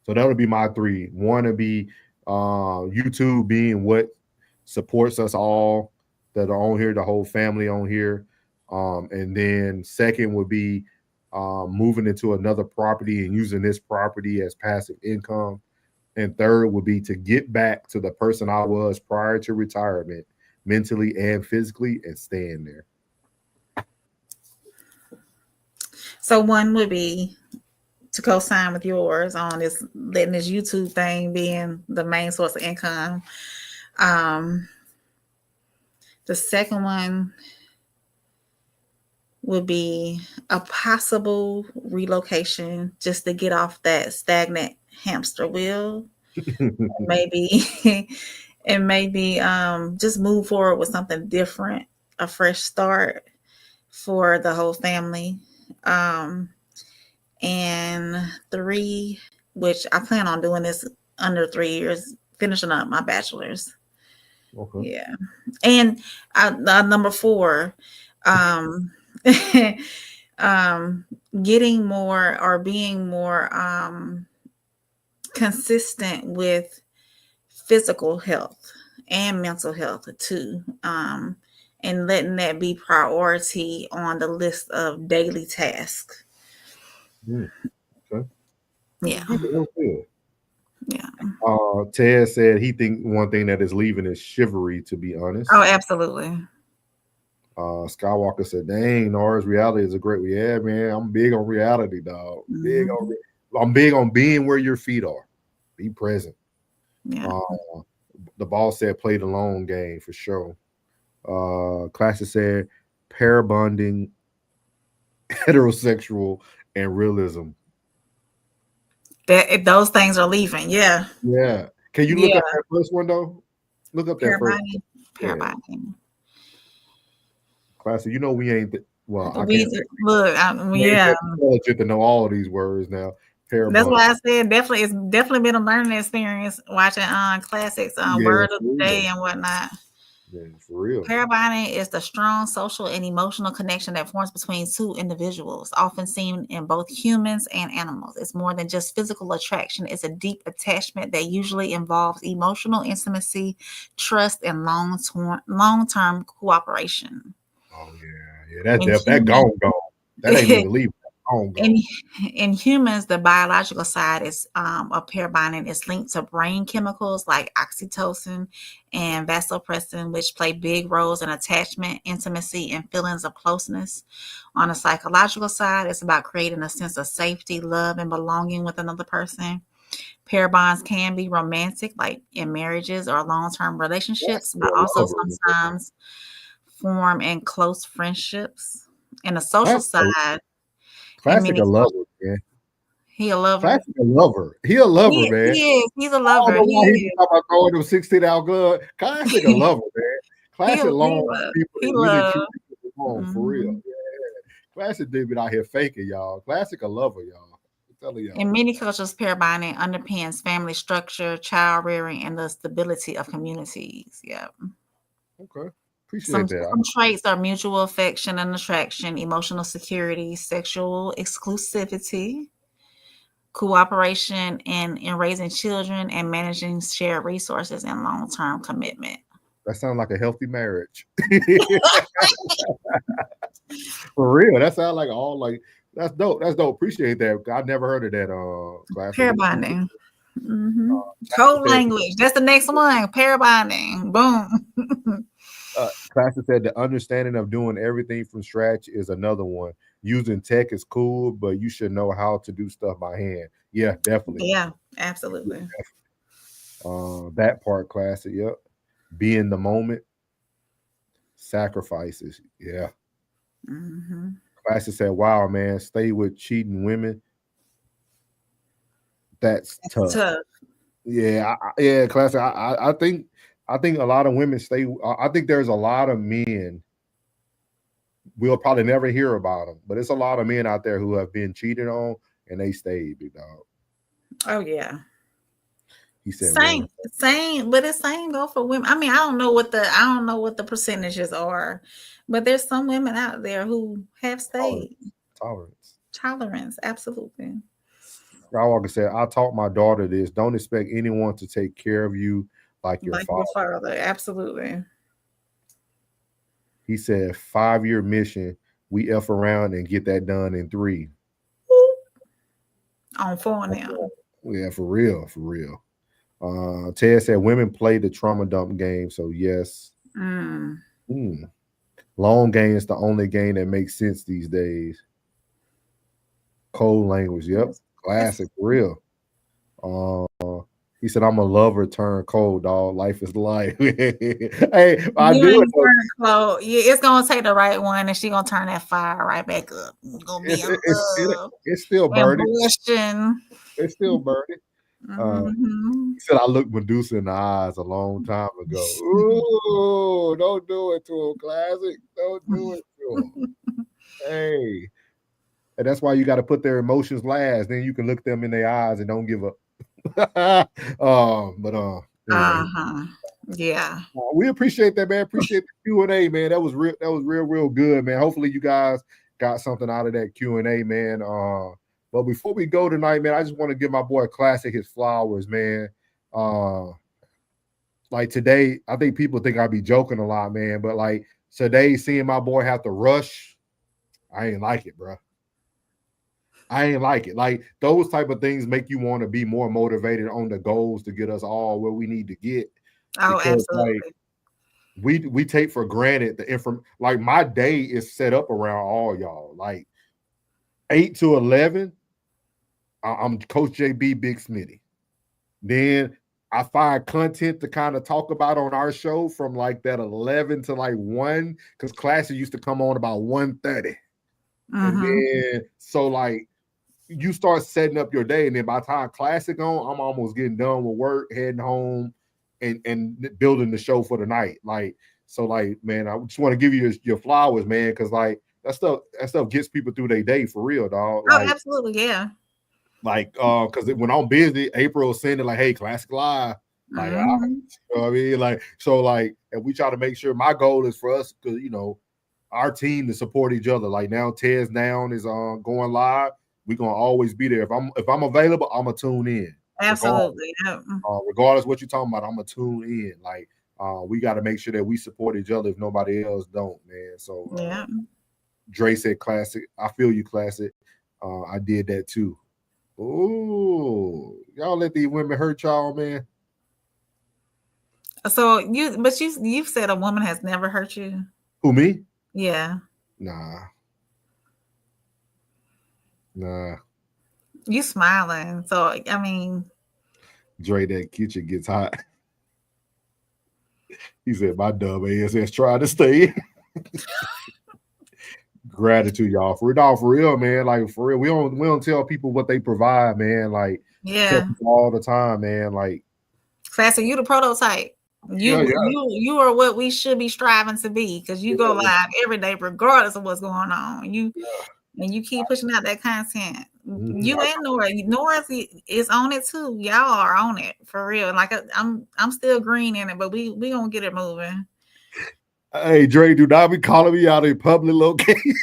So that would be my three. One would be YouTube being what supports us all that are on here, the whole family on here. And then second would be moving into another property and using this property as passive income. And third would be to get back to the person I was prior to retirement, mentally and physically, and staying there. So one would be to co-sign with yours on this, letting this YouTube thing being the main source of income. The second one would be a possible relocation just to get off that stagnant hamster wheel. maybe just move forward with something different, a fresh start for the whole family. And three, which I plan on doing this under 3 years, finishing up my bachelor's. Okay. Yeah. And number four, getting more or being more consistent with physical health and mental health too, and letting that be priority on the list of daily tasks. Okay. Yeah. Yeah. Ted said he think one thing that is leaving is chivalry, to be honest. Oh, absolutely. Skywalker said, dang, Norris, reality is a great, yeah, man. I'm big on reality, dog. I'm big on being where your feet are. Be present. Yeah. The boss said play the long game for sure. Classic said pair bonding, heterosexual, and realism. That if those things are leaving, yeah. Yeah. Can you look up that first one though? Look up that first. Pair bonding. Classic, you know we ain't well. I We can't look, yeah. Intelligent to know all of these words now. That's why I said definitely. It's definitely been a learning experience watching classics, Word of the Day and whatnot. Yeah, for real. Pair bonding is the strong social and emotional connection that forms between two individuals, often seen in both humans and animals. It's more than just physical attraction. It's a deep attachment that usually involves emotional intimacy, trust, and long-term cooperation. Oh yeah, that gone. That ain't even leaving. In humans, the biological side is of pair bonding is linked to brain chemicals like oxytocin and vasopressin, which play big roles in attachment, intimacy, and feelings of closeness. On the psychological side, it's about creating a sense of safety, love, and belonging with another person. Pair bonds can be romantic, like in marriages or long-term relationships, but also sometimes form in close friendships. In the social side, Classic a lover, man. He a lover. Classic a lover. He a lover, man. He is. He's a lover. I don't know why he's talking about throwing them 16-ounce glove. Classic a lover, man. Classic long people that really treat people wrong, for real. Yeah. Classic dude out here faking, y'all. Classic a lover, y'all. I'm telling y'all. In many cultures, pair bonding underpins family structure, child rearing, and the stability of communities. Yeah. Okay. Some traits are mutual affection and attraction, emotional security, sexual exclusivity, cooperation in raising children, and managing shared resources and long-term commitment. That sounds like a healthy marriage. For real. That sounds like all like that's dope. That's dope. Appreciate that. I've never heard of that class. Pair bonding. Code language. That's the next one. Pair bonding. Boom. Classic said the understanding of doing everything from scratch is another one. Using tech is cool, but you should know how to do stuff by hand. Yeah, definitely. Yeah, absolutely. Yeah, definitely. That part, Classic. Yep. Be in the moment. Sacrifices. Yeah. Classic said, wow, man, stay with cheating women. That's tough. Yeah, yeah, Classic. I think a lot of women stay. I think there's a lot of men we'll probably never hear about them. But it's a lot of men out there who have been cheated on and they stayed, big dog. Oh yeah. He said Same, but it's same go for women. I mean, I don't know what the percentages are, but there's some women out there who have stayed. Tolerance, absolutely. Skywalker said, I taught my daughter this. Don't expect anyone to take care of you like your father. Absolutely. He said, 5-year mission. We F around and get that done in 3. On 4 now. Yeah, for real. Ted said women play the trauma dump game, so yes. Long game is the only game that makes sense these days. Cold language, yep. Classic, real. He said, I'm a lover turned cold, dog. Life is life. Hey, I do it. Yeah, it's gonna take the right one, and she gonna turn that fire right back up. It's gonna be it's still burning. It's still burning. He said, I looked Medusa in the eyes a long time ago. Ooh, don't do it to him, Classic. Don't do it to him. Hey. And that's why you got to put their emotions last. Then you can look them in their eyes and don't give up. Yeah. We appreciate that, man. Appreciate the Q&A, man. That was real good, man. Hopefully you guys got something out of that Q&A, man. But before we go tonight, man, I just want to give my boy Classic his flowers, man. Like today, I think people think I be joking a lot, man. But like today, seeing my boy have to rush, I ain't like it, bro. I ain't like it. Like those type of things make you want to be more motivated on the goals to get us all where we need to get. Oh, because, absolutely. Like, we take for granted the information. Like my day is set up around all y'all. Like 8 to 11, I'm Coach JB Big Smitty. Then I find content to kind of talk about on our show from like that 11 to like 1, because Classic used to come on about 1:30. And then so like you start setting up your day, and then by the time Classic on, I'm almost getting done with work, heading home, and building the show for the night. Like, so like, man, I just want to give you your flowers, man, because like that stuff gets people through their day for real, dog. Oh, Like, absolutely, yeah. like because when I'm busy, April will send it like, hey, Classic Live. Like, you know what I mean? Like, so like, and we try to make sure my goal is for us, because you know, our team to support each other. Like now Tez Down is going live. We're gonna always be there. If I'm available, I'm gonna tune in. Absolutely. Regardless what you're talking about, I'm gonna tune in. Like we got to make sure that we support each other if nobody else don't, man. So yeah. Dre said Classic. I feel you, Classic. I did that too. Ooh, y'all let these women hurt y'all, man. So you've said a woman has never hurt you. Who, me? Yeah. Nah. You smiling. So I mean, Dre, that kitchen gets hot. He said, my dumb ass is trying to stay. Gratitude, y'all. For real, man. Like for real. We don't tell people what they provide, man. Like yeah, all the time, man. Like Classic, you the prototype. You are what we should be striving to be, because you go live every day, regardless of what's going on. And you keep pushing out that content. You and Nora is on it too. Y'all are on it for real. Like I'm still green in it, but we gonna get it moving. Hey, Dre, do not be calling me out in public location.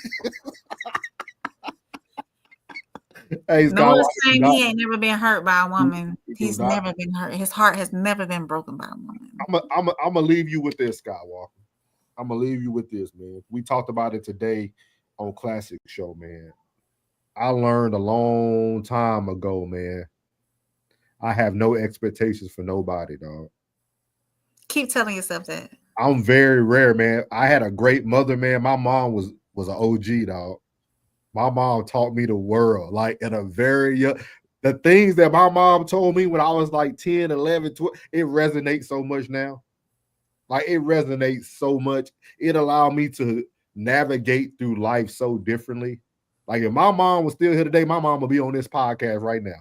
Hey, Nora's saying he ain't never been hurt by a woman. He's never been hurt. His heart has never been broken by a woman. I'm gonna leave you with this, Skywalker. I'm gonna leave you with this, man. We talked about it today on Classic Show, man. I learned a long time ago, man. I have no expectations for nobody, dog. Keep telling yourself that. I'm very rare, man. I had a great mother, man. My mom was an OG, dog. My mom taught me the world, like at a very young. The things that my mom told me when I was like 10, 11, 12, it resonates so much now. Like it resonates so much. It allowed me to navigate through life so differently. Like if my mom was still here today, my mom would be on this podcast right now.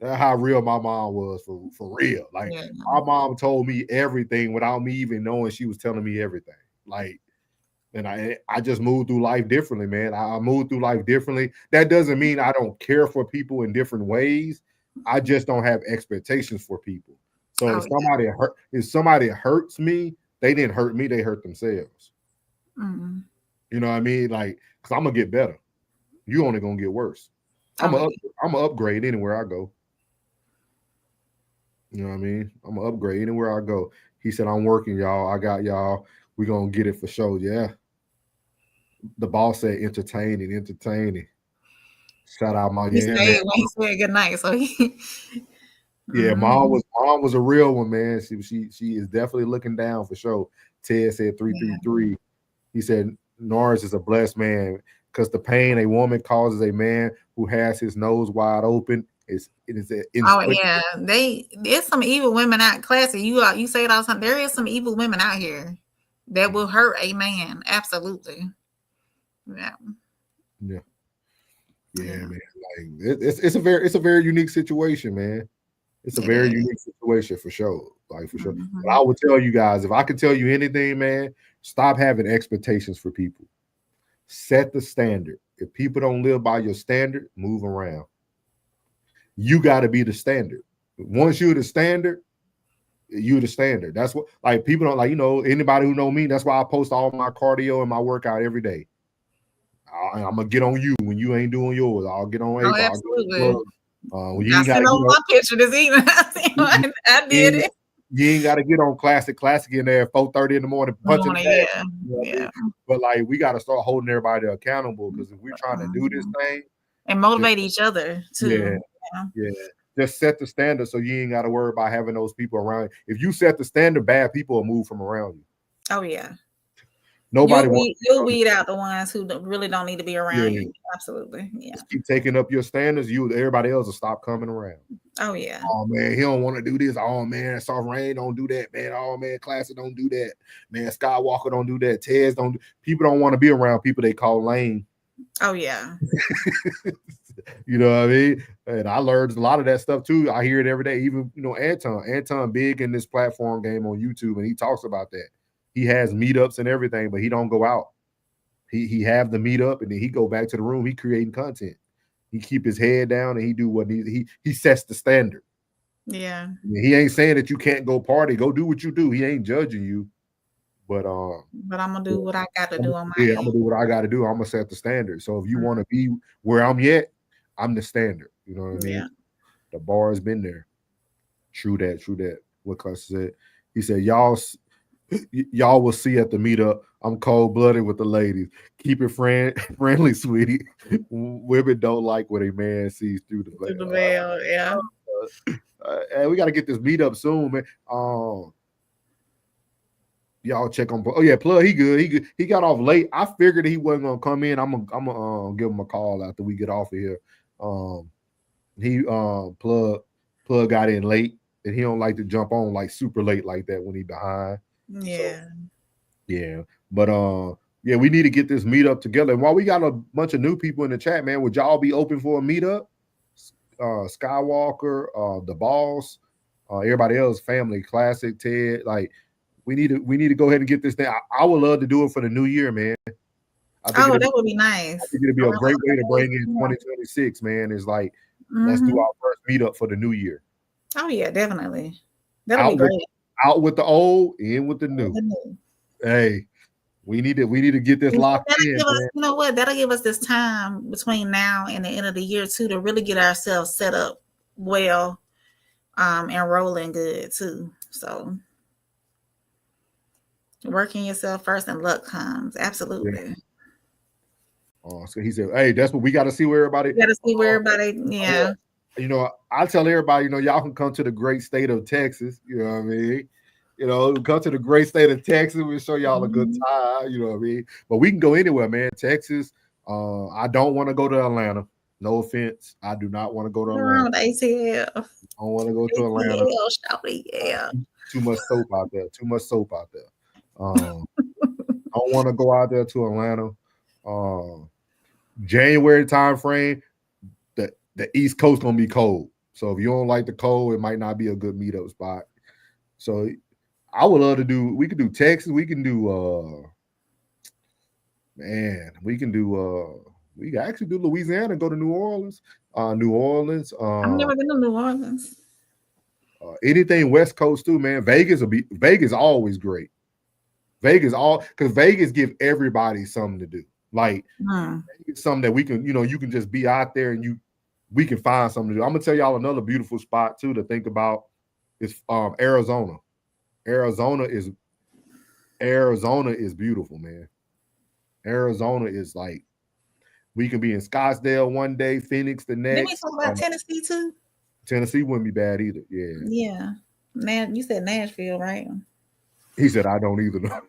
That's how real my mom was for real. Like my mom told me everything without me even knowing she was telling me everything. Like And I just move through life differently, man. I move through life differently. That doesn't mean I don't care for people in different ways. I just don't have expectations for people. So if somebody hurts me, they didn't hurt me, they hurt themselves. Mm-hmm. You know what I mean? Like, because I'm gonna get better. You only gonna get worse. I'm gonna upgrade anywhere I go. You know what I mean? I'm gonna upgrade anywhere I go. He said, I'm working, y'all. I got y'all. We're gonna get it for sure. Yeah. The boss said entertaining. Shout out my He man. said good night. So Yeah, mom was a real one, man. She is definitely looking down for sure. Ted said 333. He said Norris is a blessed man because the pain a woman causes a man who has his nose wide open is yeah, there's some evil women out. Classy, you say it all the time. There is some evil women out here that will hurt a man. Absolutely. Yeah. Man. Like it's a very unique situation, man. It's a very unique situation for sure. Like for sure. But I would tell you guys, if I could tell you anything, man, stop having expectations for people. Set the standard. If people don't live by your standard, move around. You got to be the standard. Once you're the standard, you're the standard. That's what, like, people don't, like, anybody who know me, that's why I post all my cardio and my workout every day. I'm gonna get on you when you ain't doing yours. I'll get on Oh, absolutely. When you ain't gotta get on my picture this evening. I did it. You ain't gotta get on classic in there at 4:30 in the morning punching the bag. Yeah. You know what I mean? But like, we got to start holding everybody accountable, because if we're trying to do this thing and motivate each other too. Yeah. Just set the standard so you ain't got to worry about having those people around. If you set the standard, bad people will move from around you. Oh yeah. You'll weed out the ones who really don't need to be around you. Absolutely. Yeah. Just keep taking up your standards. Everybody else will stop coming around. Oh yeah. Oh man, he don't want to do this. Oh man, Soft Rain don't do that, man. Oh man, Classic don't do that. Man, Skywalker don't do that. Tez don't do. People don't want to be around people they call lame. Oh yeah. You know what I mean? And I learned a lot of that stuff too. I hear it every day. Even Anton big in this platform game on YouTube, and he talks about that. He has meetups and everything, but he don't go out. He have the meetup, and then he go back to the room. He creating content. He keep his head down, and he do what he sets the standard. Yeah. He ain't saying that you can't go party. Go do what you do. He ain't judging you. But I'm gonna do what I got to do on my end. I'm gonna do what I got to do. I'm gonna set the standard. So if you want to be where I'm at, I'm the standard. You know what I mean? Yeah. The bar has been there. True that. What Cuss said. He said, y'all will see at the meetup. I'm cold-blooded with the ladies. Keep it friendly, sweetie. Women don't like what a man sees through the veil. Through the veil, yeah. And we got to get this meetup soon, man. Y'all check on. Oh yeah, Plug. He good. He got off late. I figured he wasn't gonna come in. I'm gonna give him a call after we get off of here. Plug got in late, and he don't like to jump on like super late like that when he behind. Yeah. So, yeah. But yeah, we need to get this meetup together. And while we got a bunch of new people in the chat, man, would y'all be open for a meetup? Skywalker, the boss, everybody else, family, Classic, Ted, like. We need to go ahead and get this thing. I would love to do it for the new year, man. That would be nice. I think it'd be a great way to bring in 2026, man. Is like, let's do our first meetup for the new year. Oh yeah, definitely. That'll be great. Out with the old, in with the new. Hey, we need to get this locked in. You know what? That'll give us this time between now and the end of the year too to really get ourselves set up well, and rolling good too. So. Working yourself first and luck comes. Absolutely. Yeah. So he said, hey, that's what we got to see where everybody. Got to see where everybody, yeah. I tell everybody, y'all can come to the great state of Texas. You know what I mean? Come to the great state of Texas. We'll show y'all a good time. You know what I mean? But we can go anywhere, man. Texas. I don't want to go to Atlanta. No offense. I do not want to go to Atlanta. ATL. I don't want to go to Atlanta. Yeah. Too much soap out there. I don't want to go out there to Atlanta. January time frame, the East Coast gonna be cold. So if you don't like the cold, it might not be a good meetup spot. So I would love to do. We could do Texas. We can do Man, we can actually do Louisiana and go to New Orleans. New Orleans. I've never been to New Orleans. Anything West Coast too, man. Vegas always great. Because Vegas give everybody something to do. Like it's something that we can, you can just be out there and we can find something to do. I'm gonna tell y'all another beautiful spot too to think about is Arizona. Arizona is beautiful, man. Arizona is like, we can be in Scottsdale one day, Phoenix the next. Didn't we talk about Tennessee too? Tennessee wouldn't be bad either. Yeah. Yeah. Man, you said Nashville, right? He said, I don't either.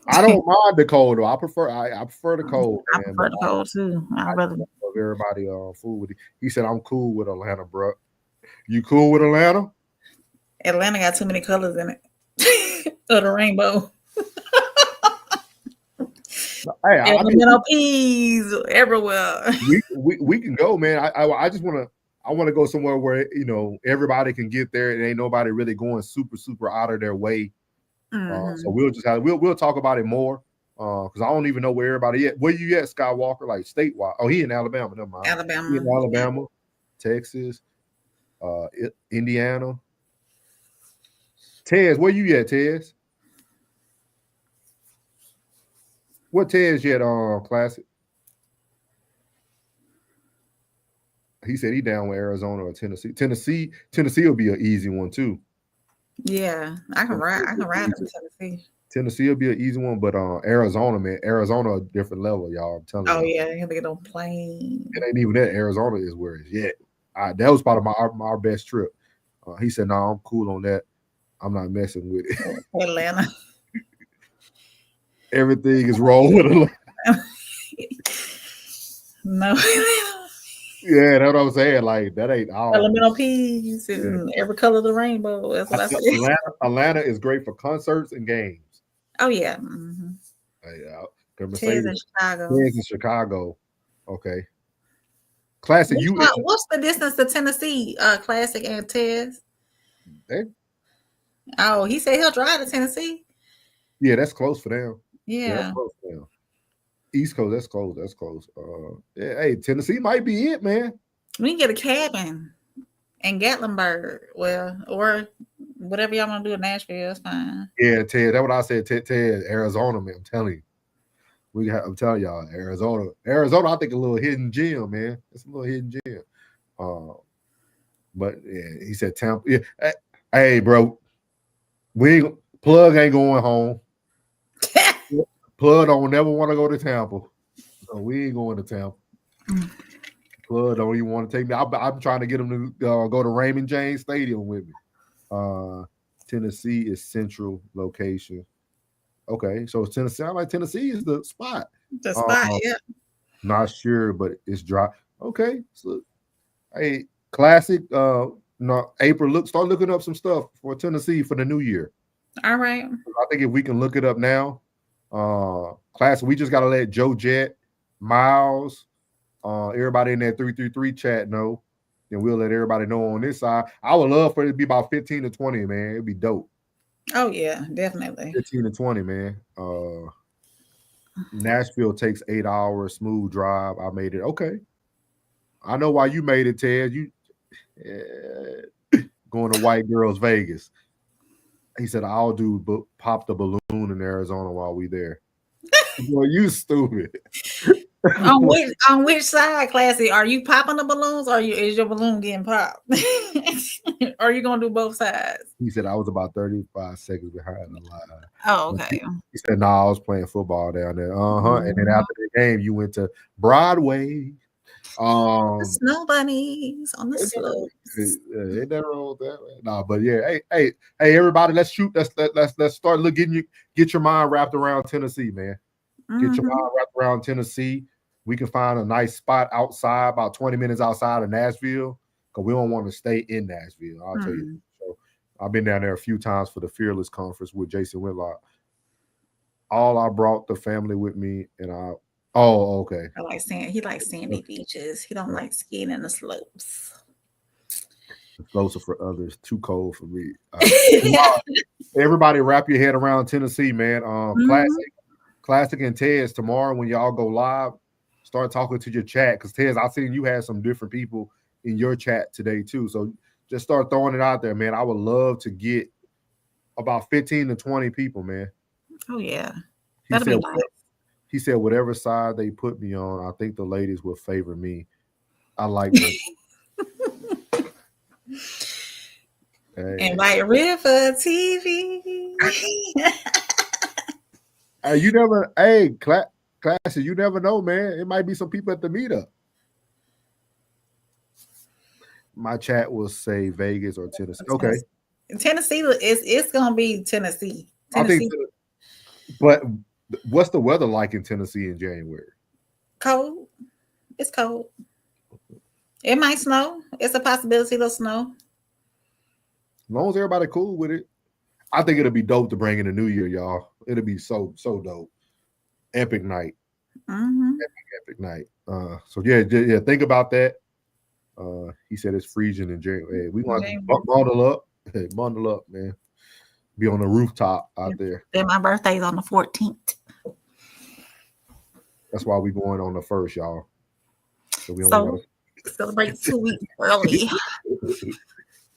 I don't mind the cold though. I prefer the cold. I prefer the cold too. I'd rather love everybody fool with it. He said, I'm cool with Atlanta, bro. You cool with Atlanta? Atlanta got too many colors in it. Of the rainbow. Hey, peas everywhere. We can go, man. I just want to go somewhere where everybody can get there. It ain't nobody really going super out of their way. So we'll talk about it more because I don't even know where everybody at. Where you at, Skywalker? Like statewide? Oh, he in Alabama. Never mind. Alabama. He in Alabama, Texas, Indiana. Tez, where you at, Tez? What Tez yet, Classic? He said he down with Arizona or Tennessee. Tennessee will be an easy one too. Yeah, I can ride to Tennessee. Tennessee will be an easy one, but Arizona, man, Arizona a different level, y'all. I'm telling you. Oh yeah, you have to get on plane. It ain't even that. Arizona is where it's at. That was part of our best trip. He said, "No, I'm cool on that. I'm not messing with it." Atlanta. Everything is wrong with Atlanta. No. Yeah, that's what I'm saying. Like that ain't all. Elemental peas and every color of the rainbow. That's what I said. Atlanta is great for concerts and games. Oh yeah. Mercedes in Chicago. Tez in Chicago. Okay. Classic. What's the distance to Tennessee? Classic and Tez. Oh, he said he'll drive to Tennessee. Yeah, that's close for them. Yeah, that's close for them. East Coast, that's close. That's close. Hey, Tennessee might be it, man. We can get a cabin in Gatlinburg. Well, or whatever y'all want to do in Nashville, it's fine. Yeah, Ted, that's what I said. Ted, Arizona, man. I'm telling you. I'm telling y'all, Arizona, I think a little hidden gem, man. It's a little hidden gem. But yeah, he said Tampa. Yeah. Hey, bro, Plug ain't going home. Plug don't never want to go to Tampa, so we ain't going to Tampa. Plug don't even want to take me. I'm trying to get him to go to Raymond James Stadium with me. Tennessee is central location. Okay, so it's Tennessee. I'm like, Tennessee is the spot. The spot, yeah. Not sure, but it's dry. Okay, so hey, Classic. April, start looking up some stuff for Tennessee for the new year. All right. I think if we can look it up now. Classic, we just gotta let Joe Jet, Miles, everybody in that 333 chat know, and we'll let everybody know on this side. I would love for it to be about 15 to 20, man. It'd be dope. Oh yeah, definitely. 15 to 20, man. Nashville takes 8 hours, smooth drive. I made it. Okay. I know why you made it, Ted. You going to White Girls Vegas. He said, I'll do pop the balloon in Arizona while we there. Boy, you stupid. on which side, Classy? Are you popping the balloons or is your balloon getting popped? Or are you going to do both sides? He said, I was about 35 seconds behind the line. Oh, okay. He said, no, I was playing football down there. And then after the game, you went to Broadway. The snow bunnies on the slopes. Ain't that wrong with that, man? Nah, but yeah, hey, everybody, let's shoot. Let's start get your mind wrapped around Tennessee, man. Get your mind wrapped around Tennessee. We can find a nice spot outside, about 20 minutes outside of Nashville, because we don't want to stay in Nashville. I'll tell you. So I've been down there a few times for the Fearless Conference with Jason Whitlock. I brought the family with me, and oh, okay. He likes sandy beaches. He don't like skiing in the slopes. The slopes are for others. Too cold for me. Everybody, wrap your head around Tennessee, man. Classic and Tez, tomorrow when y'all go live, start talking to your chat. Because Tez, I seen you had some different people in your chat today too. So just start throwing it out there, man. I would love to get about 15 to 20 people, man. Oh yeah. He said whatever side they put me on, I think the ladies will favor me. I like both. Invite River TV. Hey, you never, Classy, you never know, man. It might be some people at the meetup. My chat will say Vegas or Tennessee. Okay. Tennessee it's gonna be Tennessee. I think, but what's the weather like in Tennessee in January? Cold. It's cold. It might snow. It's a possibility it'll snow. As long as everybody cool with it, I think it'll be dope to bring in the new year, y'all. It'll be so dope. Epic night. Mm-hmm. Epic night. So yeah, think about that. He said it's freezing in January. Hey, we want to bundle up. Hey, bundle up, man. Be on the rooftop out there. Then my birthday's on the 14th. That's why we going on the 1st, y'all. So we celebrate 2 weeks early.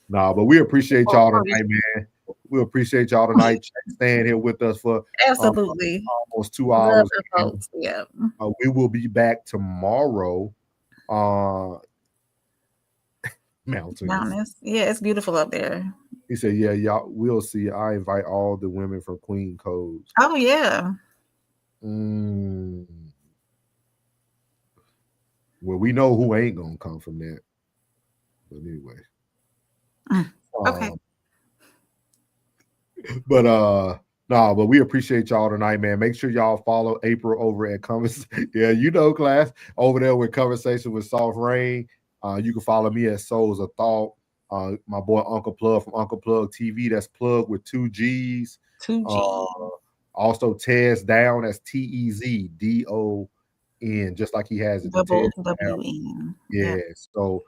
Nah, but we appreciate y'all tonight, man. We appreciate y'all tonight staying here with us for absolutely almost 2 hours. Yeah. We will be back tomorrow. Mountains. Yeah, it's beautiful up there. He said, yeah, y'all, we'll see. I invite all the women from Queen Codes. Oh, yeah. Well, we know who ain't going to come from that. But anyway. Okay. But we appreciate y'all tonight, man. Make sure y'all follow April over at Class over there with Conversation with Soft Rain. You can follow me at Souls of Thought. My boy Uncle Plug from Uncle Plug TV. That's Plug with 2 G's. 2 G's. Also Tez Down. That's TEZDON, just like he has it. WWN. Yeah. So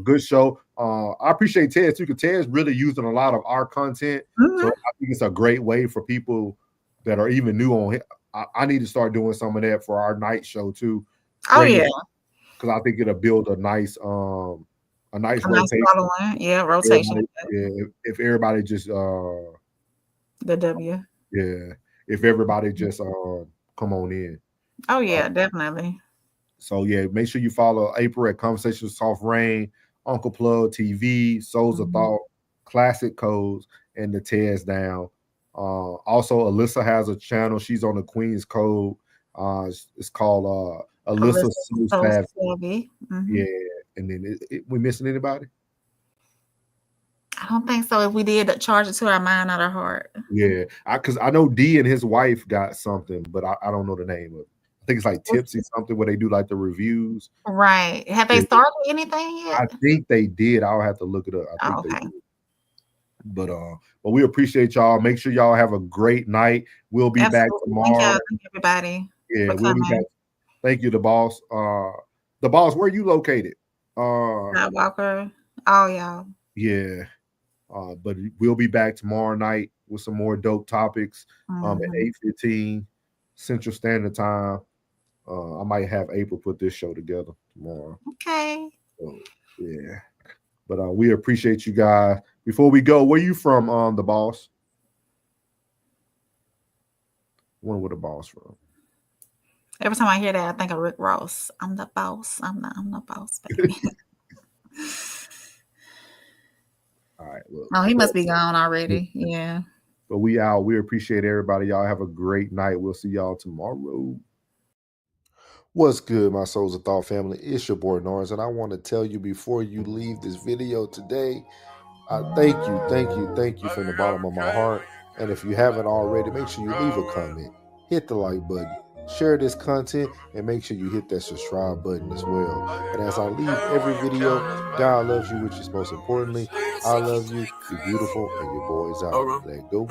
good show. I appreciate Tez too, because Tez really using a lot of our content. Mm-hmm. So I think it's a great way for people that are even new on here. I need to start doing some of that for our night show too. Oh yeah. Because I think it'll build a nice rotation. Yeah, rotation. If everybody just the W. Yeah. If everybody just come on in. Oh yeah, definitely. So yeah, make sure you follow April at Conversation with Soft Rain, Uncle Plug TV, Souls of Thought, Classic Codes, and the Tez Down. Also, Alyssa has a channel. She's on the Queen's Code. It's called Alyssa So Savvy. Yeah, and then we missing anybody? I don't think so. If we did, charge it to our mind, not our heart. Yeah, because I know D and his wife got something, but I don't know the name of it. I think it's like Tipsy something where they do like the reviews. Right. Have they started anything yet? I think they did. I'll have to look it up. I think they did. But we appreciate y'all. Make sure y'all have a great night. We'll be back tomorrow. Thank you, everybody. Yeah, we'll be back. Thank you, the boss. The boss, where are you located? Walker. Oh, y'all. Yeah. But we'll be back tomorrow night with some more dope topics at 8:15 Central Standard Time. I might have April put this show together tomorrow. Okay. So, yeah. But we appreciate you guys. Before we go, where you from, the boss? I wonder where the boss from. Every time I hear that, I think of Rick Ross. I'm the boss. I'm the boss, baby. All right. Well, oh, he must be gone already. Yeah. But we out. We appreciate everybody. Y'all have a great night. We'll see y'all tomorrow. What's good, my Souls of Thought family? It's your boy Norris, and I want to tell you before you leave this video today, thank you from the bottom of my heart. And if you haven't already, make sure you leave a comment, hit the like button, share this content, and make sure you hit that subscribe button as well. And as I leave every video, God loves you, which is most importantly, I love you. You're beautiful, and your boy's out. Let go.